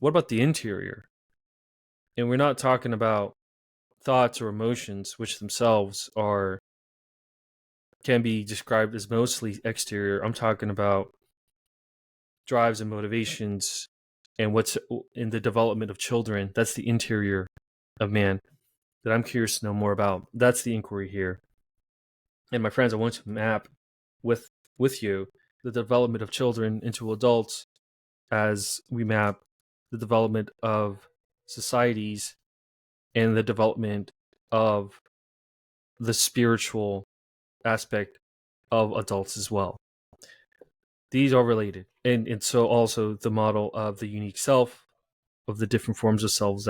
What about the interior? And we're not talking about thoughts or emotions, which themselves can be described as mostly exterior. I'm talking about drives and motivations and what's in the development of children. That's the interior of man that I'm curious to know more about. That's the inquiry here. And my friends, I want to map with you the development of children into adults as we map the development of societies and the development of the spiritual aspect of adults as well. These are related. And so also the model of the unique self, of the different forms of selves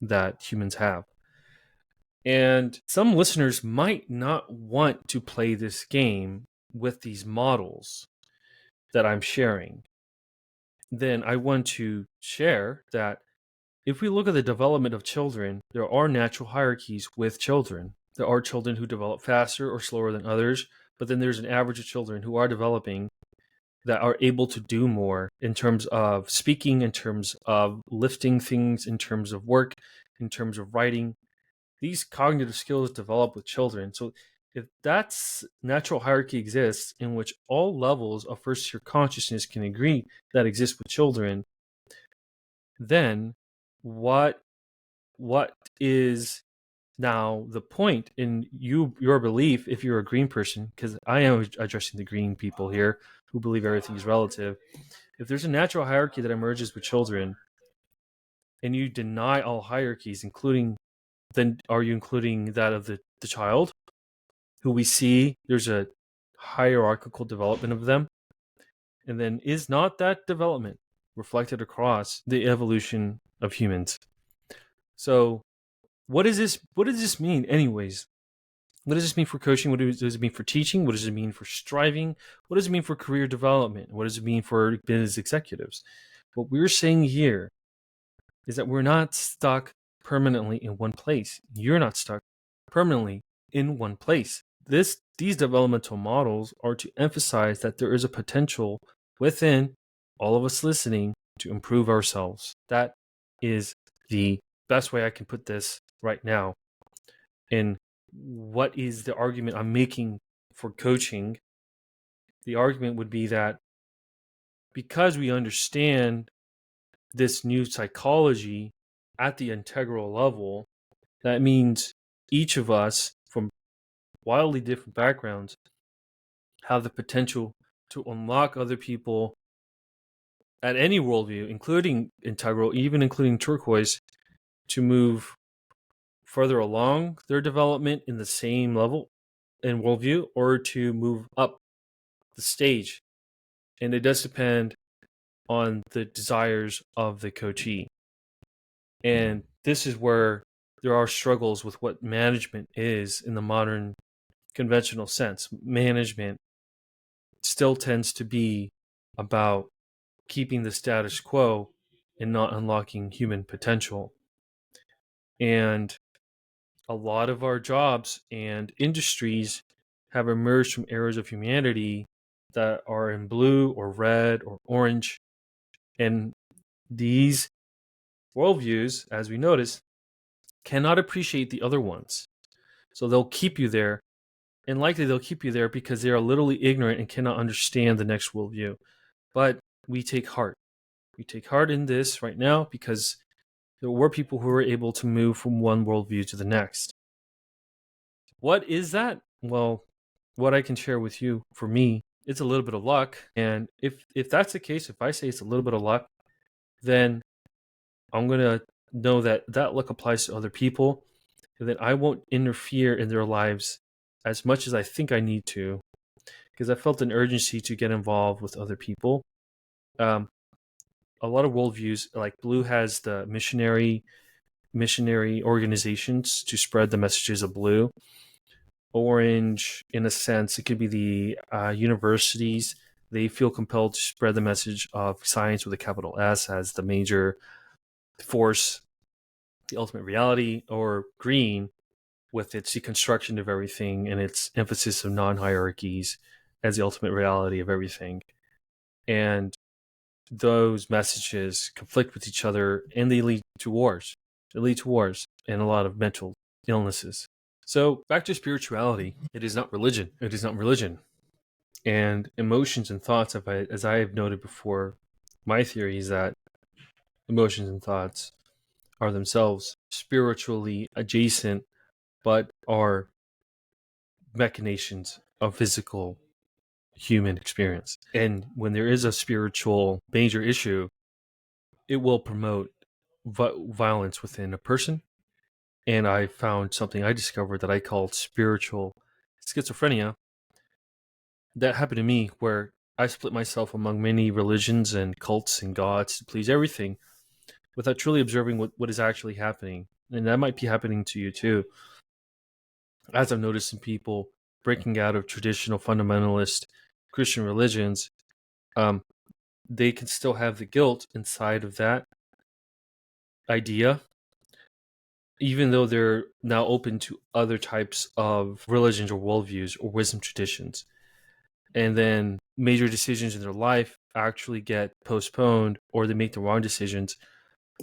that humans have. And some listeners might not want to play this game with these models that I'm sharing. Then I want to share that if we look at the development of children, there are natural hierarchies with children. There are children who develop faster or slower than others, but then there's an average of children who are developing that are able to do more in terms of speaking, in terms of lifting things, in terms of work, in terms of writing. These cognitive skills develop with children. So if that's natural hierarchy exists in which all levels of first year consciousness can agree that exists with children, then what is now the point in your belief, if you're a green person, because I am addressing the green people here who believe everything is relative. If there's a natural hierarchy that emerges with children and you deny all hierarchies, then are you including that of the child, who we see there's a hierarchical development of them? And then is not that development reflected across the evolution of humans? So what does this mean anyways? What does this mean for coaching? What does it mean for teaching? What does it mean for striving? What does it mean for career development? What does it mean for business executives? What we're saying here is that we're not stuck permanently in one place. You're not stuck permanently in one place. These developmental models are to emphasize that there is a potential within all of us listening to improve ourselves. That is the best way I can put this right now. And what is the argument I'm making for coaching? The argument would be that because we understand this new psychology at the integral level, that means each of us from wildly different backgrounds have the potential to unlock other people at any worldview, including integral, even including turquoise, to move further along their development in the same level in worldview, or to move up the stage. And it does depend on the desires of the coachee. And this is where there are struggles with what management is in the modern conventional sense. Management still tends to be about keeping the status quo and not unlocking human potential. And a lot of our jobs and industries have emerged from eras of humanity that are in blue or red or orange. And these worldviews, as we notice, cannot appreciate the other ones. So they'll keep you there. And likely they'll keep you there because they are literally ignorant and cannot understand the next worldview. But we take heart. We take heart in this right now because there were people who were able to move from one worldview to the next. What is that? Well, what I can share with you, for me, it's a little bit of luck. And if that's the case, if I say it's a little bit of luck, then I'm going to know that that luck applies to other people, and that I won't interfere in their lives as much as I think I need to, because I felt an urgency to get involved with other people. A lot of worldviews, like Blue has the missionary organizations to spread the messages of Blue. Orange, in a sense, it could be the universities. They feel compelled to spread the message of science with a capital S as the major force, the ultimate reality. Or Green, with its deconstruction of everything and its emphasis of non-hierarchies as the ultimate reality of everything. And those messages conflict with each other, and they lead to wars. They lead to wars and a lot of mental illnesses. So back to spirituality. It is not religion. It is not religion. And emotions and thoughts, as I have noted before, my theory is that emotions and thoughts are themselves spiritually adjacent, but are machinations of physical human experience. And when there is a spiritual major issue, it will promote violence within a person. And I found something I discovered that I called spiritual schizophrenia. That happened to me, where I split myself among many religions and cults and gods to please everything without truly observing what is actually happening. And that might be happening to you too. As I've noticed in people breaking out of traditional fundamentalist Christian religions, um, they can still have the guilt inside of that idea, even though they're now open to other types of religions or worldviews or wisdom traditions. And then major decisions in their life actually get postponed, or they make the wrong decisions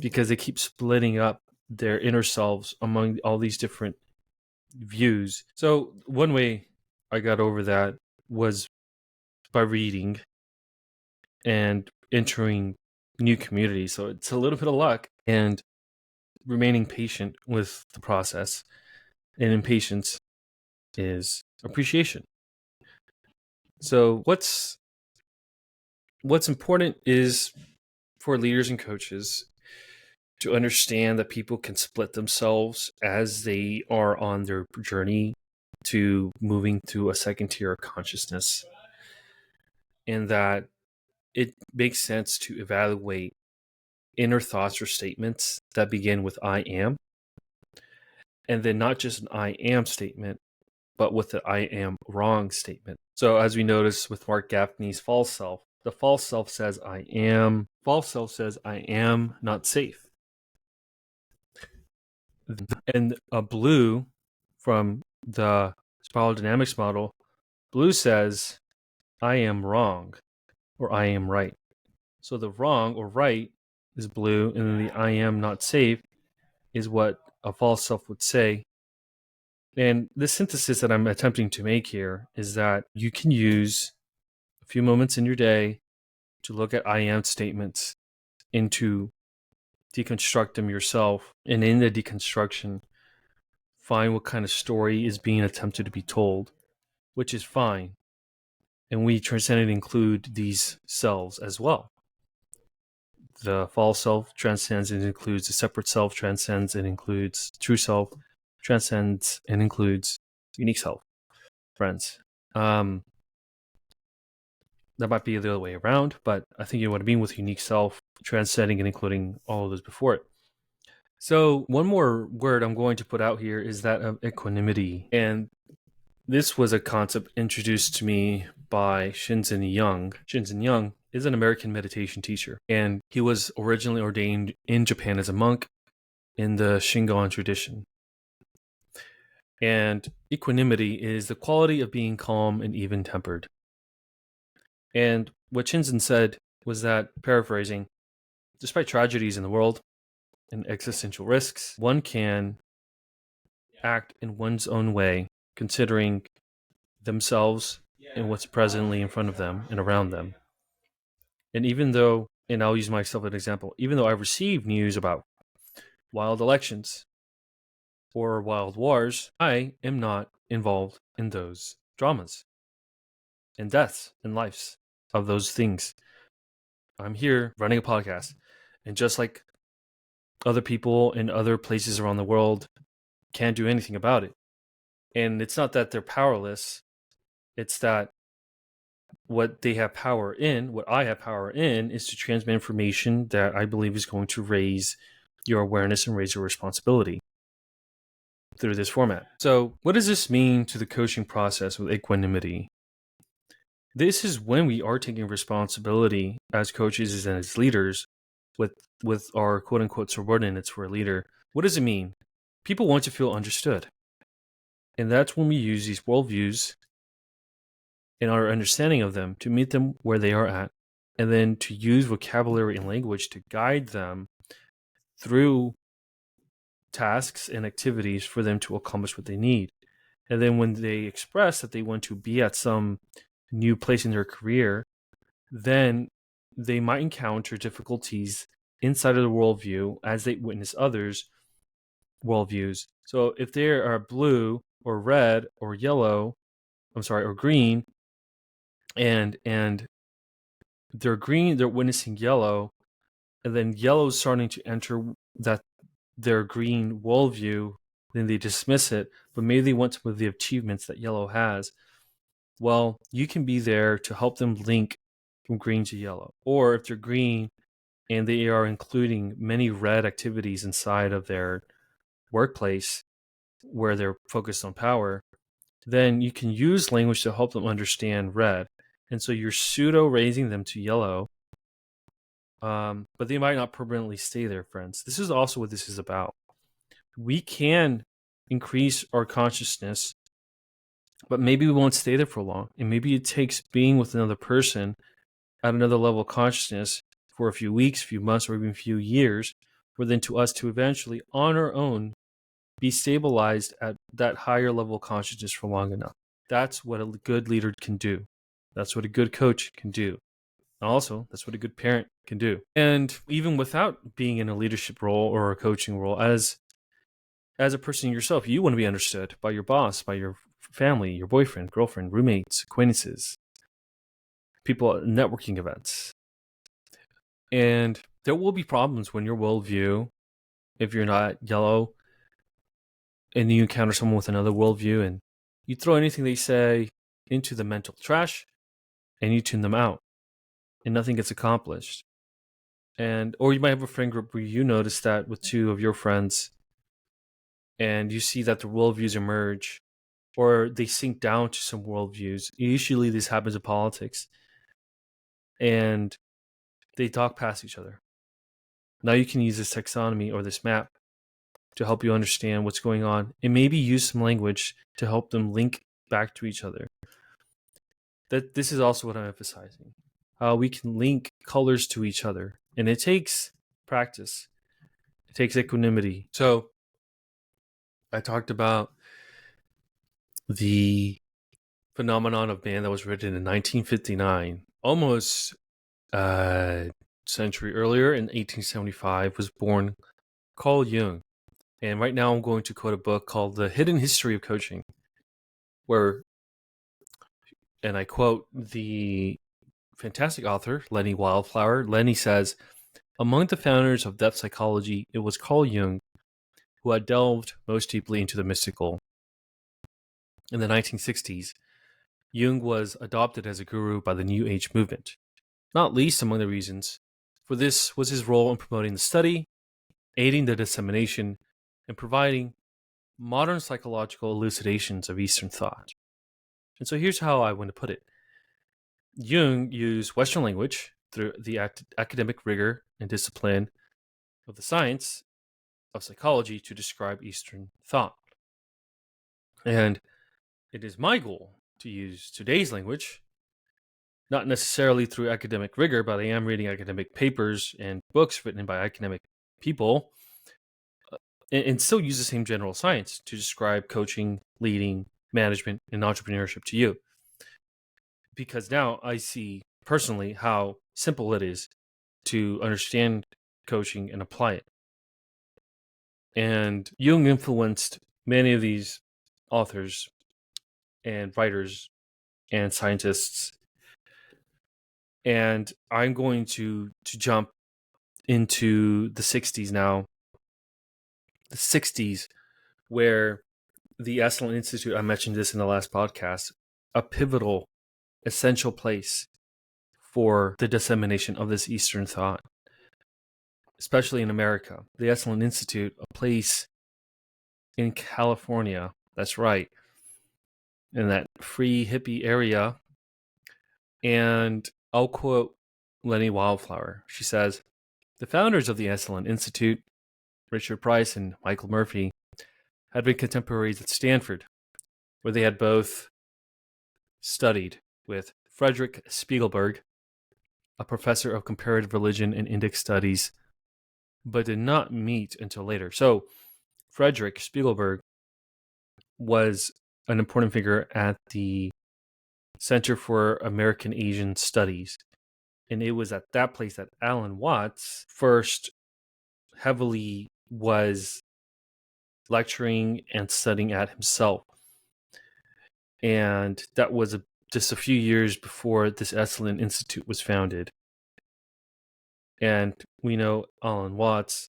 because they keep splitting up their inner selves among all these different views. So one way I got over that was by reading and entering new communities. So it's a little bit of luck and remaining patient with the process. And impatience is appreciation. So what's important is for leaders and coaches to understand that people can split themselves as they are on their journey to moving to a second tier of consciousness, and that it makes sense to evaluate inner thoughts or statements that begin with I am, and then not just an I am statement, but with the I am wrong statement. So as we notice with Mark Gaffney's false self, the false self says I am, false self says I am not safe. And a blue from the spiral dynamics model, blue says I am wrong or I am right. So the wrong or right is blue, and then the I am not safe is what a false self would say. And the synthesis that I'm attempting to make here is that you can use a few moments in your day to look at I am statements and to deconstruct them yourself. And in the deconstruction, find what kind of story is being attempted to be told, which is fine. And we transcendent include these selves as well. The false self transcends and includes the separate self, transcends and includes true self, transcends and includes unique self, friends. That might be the other way around, but I think you know what I mean with unique self, transcending and including all of those before it. So one more word I'm going to put out here is that of equanimity. And this was a concept introduced to me by Shinzen Young. Shinzen Young is an American meditation teacher, and he was originally ordained in Japan as a monk in the Shingon tradition. And equanimity is the quality of being calm and even-tempered. And what Shinzen said was that, paraphrasing, despite tragedies in the world and existential risks, one can act in one's own way, considering themselves and what's presently in front of them and around them. And even though, and I'll use myself as an example, even though I receive news about wild elections or wild wars, I am not involved in those dramas and deaths and lives of those things. I'm here running a podcast. And just like other people in other places around the world can't do anything about it. And it's not that they're powerless. It's that what they have power in, what I have power in, is to transmit information that I believe is going to raise your awareness and raise your responsibility through this format. So what does this mean to the coaching process with equanimity? This is when we are taking responsibility as coaches and as leaders with our quote unquote subordinates for a leader. What does it mean? People want to feel understood. And that's when we use these worldviews and our understanding of them to meet them where they are at, and then to use vocabulary and language to guide them through tasks and activities for them to accomplish what they need. And then when they express that they want to be at some new place in their career, then they might encounter difficulties inside of the worldview as they witness others' worldviews. So if they are blue or red or yellow, or green, and they're green, they're witnessing yellow, and then yellow is starting to enter that their green worldview, then they dismiss it, but maybe they want some of the achievements that yellow has. Well, you can be there to help them link from green to yellow. Or if they're green and they are including many red activities inside of their workplace where they're focused on power, then you can use language to help them understand red. And so you're pseudo raising them to yellow, but they might not permanently stay there, friends. This is also what this is about. We can increase our consciousness, but maybe we won't stay there for long. And maybe it takes being with another person at another level of consciousness for a few weeks, few months, or even a few years, for then to us to eventually, on our own, be stabilized at that higher level of consciousness for long enough. That's what a good leader can do. That's what a good coach can do. And also, that's what a good parent can do. And even without being in a leadership role or a coaching role, as a person yourself, you want to be understood by your boss, by your family, your boyfriend, girlfriend, roommates, acquaintances, people at networking events. And there will be problems when your worldview, if you're not yellow, and you encounter someone with another worldview, and you throw anything they say into the mental trash, and you tune them out, and nothing gets accomplished. Or you might have a friend group where you notice that with two of your friends, and you see that the worldviews emerge, or they sink down to some worldviews. Usually this happens in politics, and they talk past each other. Now you can use this taxonomy or this map to help you understand what's going on, and maybe use some language to help them link back to each other. That this is also what I'm emphasizing. How we can link colors to each other. And it takes practice. It takes equanimity. So I talked about the phenomenon of man that was written in 1959, almost a century earlier. In 1875 was born Carl Jung. And right now I'm going to quote a book called The Hidden History of Coaching, where, and I quote the fantastic author, Lenny Wildflower. Lenny says, among the founders of depth psychology, it was Carl Jung who had delved most deeply into the mystical. In the 1960s, Jung was adopted as a guru by the New Age movement. Not least among the reasons for this was his role in promoting the study, aiding the dissemination, and providing modern psychological elucidations of Eastern thought. And so here's how I want to put it. Jung used Western language through the academic rigor and discipline of the science of psychology to describe Eastern thought. And it is my goal to use today's language, not necessarily through academic rigor, but I am reading academic papers and books written by academic people, and still use the same general science to describe coaching, leading, management, and entrepreneurship to you. Because now I see personally how simple it is to understand coaching and apply it. And Jung influenced many of these authors and writers and scientists. And I'm going to jump into the 60s now. The 60s, where the Esalen Institute, I mentioned this in the last podcast, a pivotal, essential place for the dissemination of this Eastern thought, especially in America. The Esalen Institute, a place in California, that's right, in that free hippie area. And I'll quote Lenny Wildflower. She says, the founders of the Esalen Institute, Richard Price and Michael Murphy, had been contemporaries at Stanford, where they had both studied with Frederick Spiegelberg, a professor of comparative religion and index studies, but did not meet until later. So Frederick Spiegelberg was an important figure at the Center for American Asian Studies. And it was at that place that Alan Watts first heavily was lecturing and studying at himself. And that was just a few years before this Esalen Institute was founded. And we know Alan Watts,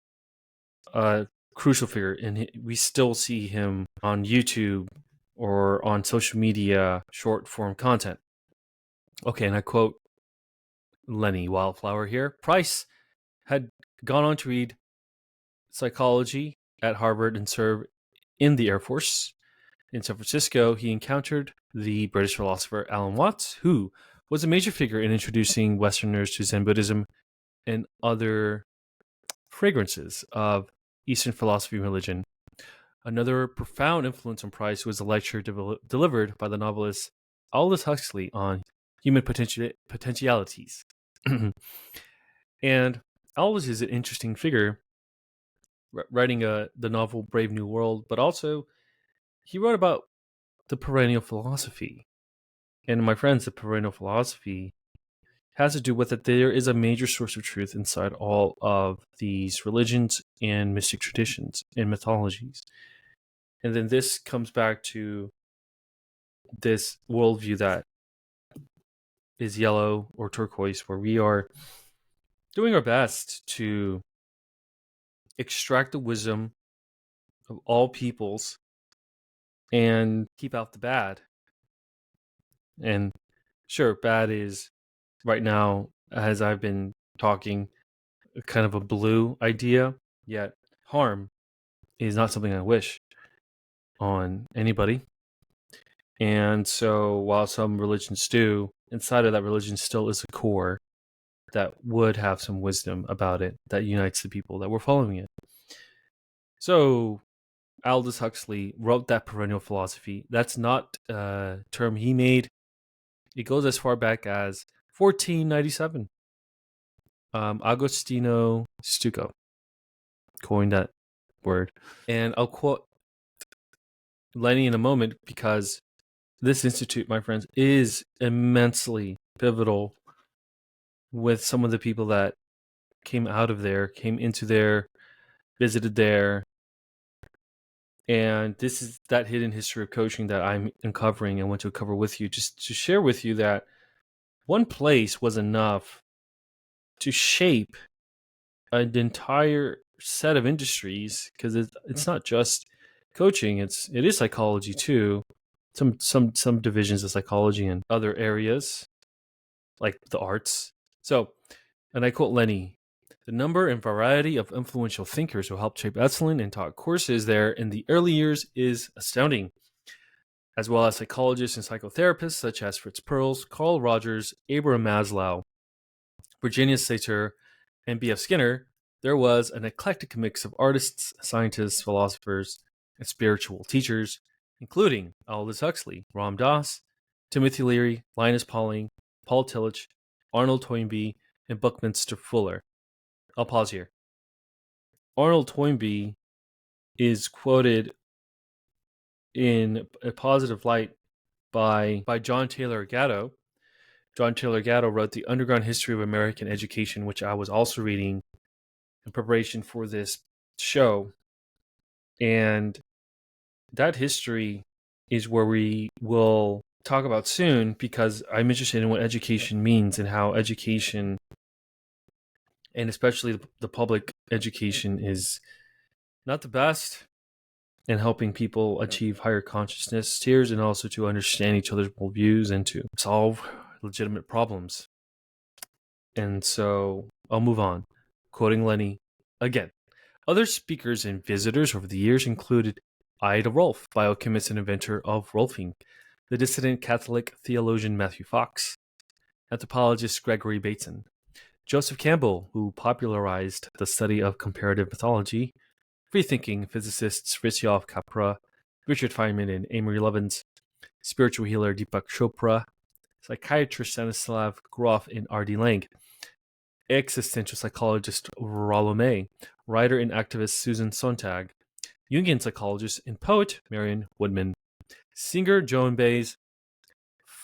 a crucial figure, and we still see him on YouTube or on social media short form content. Okay, and I quote Lenny Wildflower here. Price had gone on to read psychology at Harvard and serve in the Air Force. In San Francisco, he encountered the British philosopher Alan Watts, who was a major figure in introducing Westerners to Zen Buddhism and other fragrances of Eastern philosophy and religion. Another profound influence on Price was a lecture delivered by the novelist Aldous Huxley on human potentialities. And Aldous is an interesting figure, writing the novel Brave New World, but also he wrote about the perennial philosophy. And my friends, the perennial philosophy has to do with that there is a major source of truth inside all of these religions and mystic traditions and mythologies. And then this comes back to this worldview that is yellow or turquoise, where we are doing our best to extract the wisdom of all peoples and keep out the bad. And sure, bad is right now, as I've been talking, kind of a blue idea, yet harm is not something I wish on anybody. And so while some religions do, inside of that religion still is a core that would have some wisdom about it that unites the people that were following it. So Aldous Huxley wrote that perennial philosophy. That's not a term he made. It goes as far back as 1497. Agostino Stucco coined that word. And I'll quote Lenny in a moment, because this institute, my friends, is immensely pivotal with some of the people that came out of there, came into there, visited there. And this is that hidden history of coaching that I'm uncovering and want to cover with you, just to share with you that one place was enough to shape an entire set of industries, because it's not just coaching, it is psychology too. Some divisions of psychology and other areas like the arts. So, and I quote Lenny, the number and variety of influential thinkers who helped shape Esalen and taught courses there in the early years is astounding, as well as psychologists and psychotherapists such as Fritz Perls, Carl Rogers, Abraham Maslow, Virginia Satir, and B.F. Skinner. There was an eclectic mix of artists, scientists, philosophers, and spiritual teachers, including Aldous Huxley, Ram Dass, Timothy Leary, Linus Pauling, Paul Tillich, Arnold Toynbee, and Buckminster Fuller. I'll pause here. Arnold Toynbee is quoted in a positive light by John Taylor Gatto. John Taylor Gatto wrote The Underground History of American Education, which I was also reading in preparation for this show. And that history is where we will talk about soon, because I'm interested in what education means and how education, and especially the public education, is not the best in helping people achieve higher consciousness tiers, and also to understand each other's worldviews and to solve legitimate problems. And so I'll move on, quoting Lenny again. Other speakers and visitors over the years included Ida Rolf, biochemist and inventor of Rolfing, the dissident Catholic theologian Matthew Fox, anthropologist Gregory Bateson, Joseph Campbell, who popularized the study of comparative mythology, free-thinking physicists Fritjof Capra, Richard Feynman, and Amory Lovins, spiritual healer Deepak Chopra, psychiatrist Stanislav Grof and R.D. Lang, existential psychologist Rollo May, writer and activist Susan Sontag, Jungian psychologist and poet Marion Woodman, singer Joan Baez,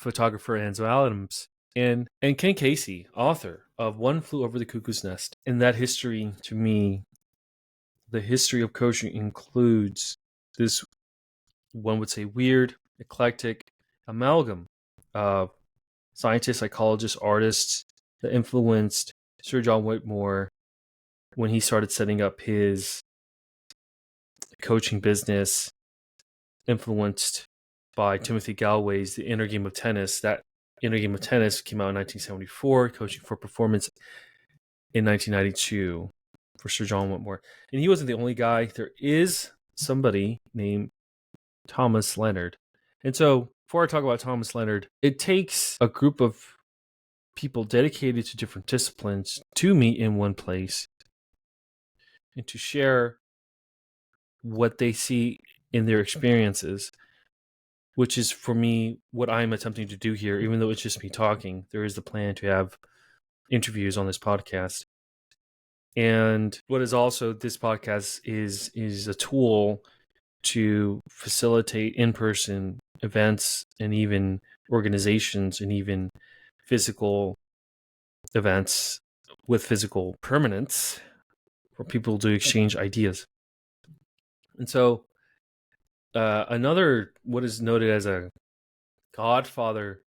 photographer Ansel Adams, and Ken Casey, author of One Flew Over the Cuckoo's Nest. And that history, to me, the history of coaching includes this, one would say, weird, eclectic amalgam of scientists, psychologists, artists that influenced Sir John Whitmore when he started setting up his coaching business, influenced by Timothy Galloway's The Inner Game of Tennis. That Inner Game of Tennis came out in 1974, Coaching for Performance in 1992 for Sir John Whitmore. And he wasn't the only guy. There is somebody named Thomas Leonard. And so before I talk about Thomas Leonard, it takes a group of people dedicated to different disciplines to meet in one place and to share what they see in their experiences, which is, for me, what I'm attempting to do here. Even though it's just me talking, there is the plan to have interviews on this podcast. And what is also, this podcast is a tool to facilitate in-person events and even organizations and even physical events with physical permanence for people to exchange ideas. And so another, what is noted as a godfather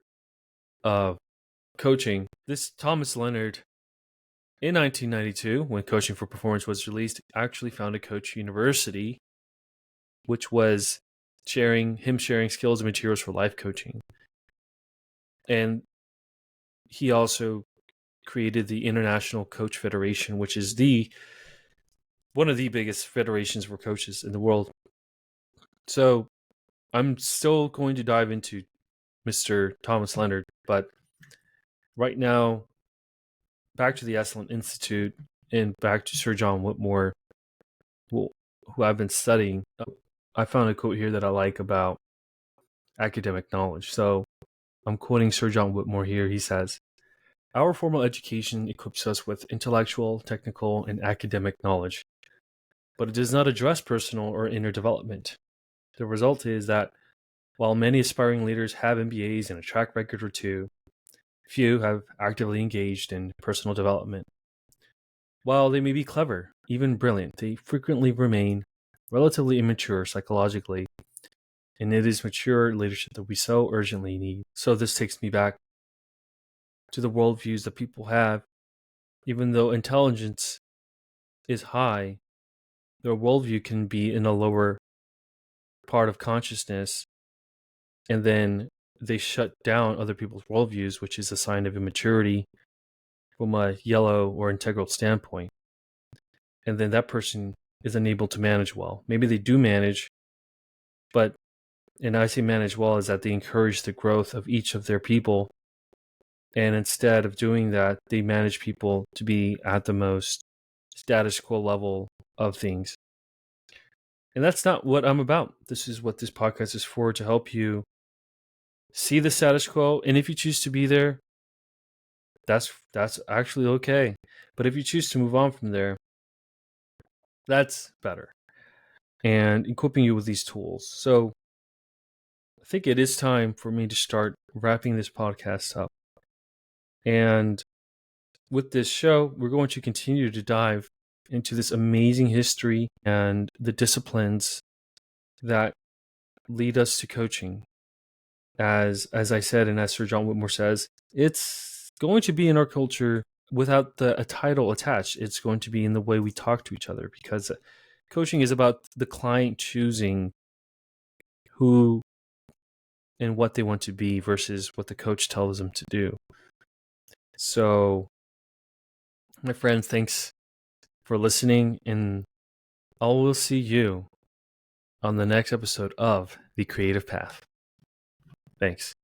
of coaching, this Thomas Leonard, in 1992, when Coaching for Performance was released, actually founded Coach University, which was sharing skills and materials for life coaching. And he also created the International Coach Federation, which is one of the biggest federations for coaches in the world. So I'm still going to dive into Mr. Thomas Leonard, but right now, back to the Esalen Institute and back to Sir John Whitmore, who I've been studying. I found a quote here that I like about academic knowledge. So I'm quoting Sir John Whitmore here. He says, "Our formal education equips us with intellectual, technical, and academic knowledge, but it does not address personal or inner development. The result is that while many aspiring leaders have MBAs and a track record or two, few have actively engaged in personal development. While they may be clever, even brilliant, they frequently remain relatively immature psychologically, and it is mature leadership that we so urgently need." So this takes me back to the worldviews that people have. Even though intelligence is high, their worldview can be in a lower part of consciousness, and then they shut down other people's worldviews, which is a sign of immaturity from a yellow or integral standpoint. And then that person is unable to manage well. Maybe they do manage, but, and I say manage well, is that they encourage the growth of each of their people. And instead of doing that, they manage people to be at the most status quo level of things. And that's not what I'm about. This is what this podcast is for, to help you see the status quo. And if you choose to be there, that's actually okay. But if you choose to move on from there, that's better. And equipping you with these tools. So I think it is time for me to start wrapping this podcast up. And with this show, we're going to continue to dive into this amazing history and the disciplines that lead us to coaching. As I said, and as Sir John Whitmore says, it's going to be in our culture without a title attached. It's going to be in the way we talk to each other, because coaching is about the client choosing who and what they want to be versus what the coach tells them to do. So, my friends, thanks for listening, and I will see you on the next episode of The Creative Path. Thanks.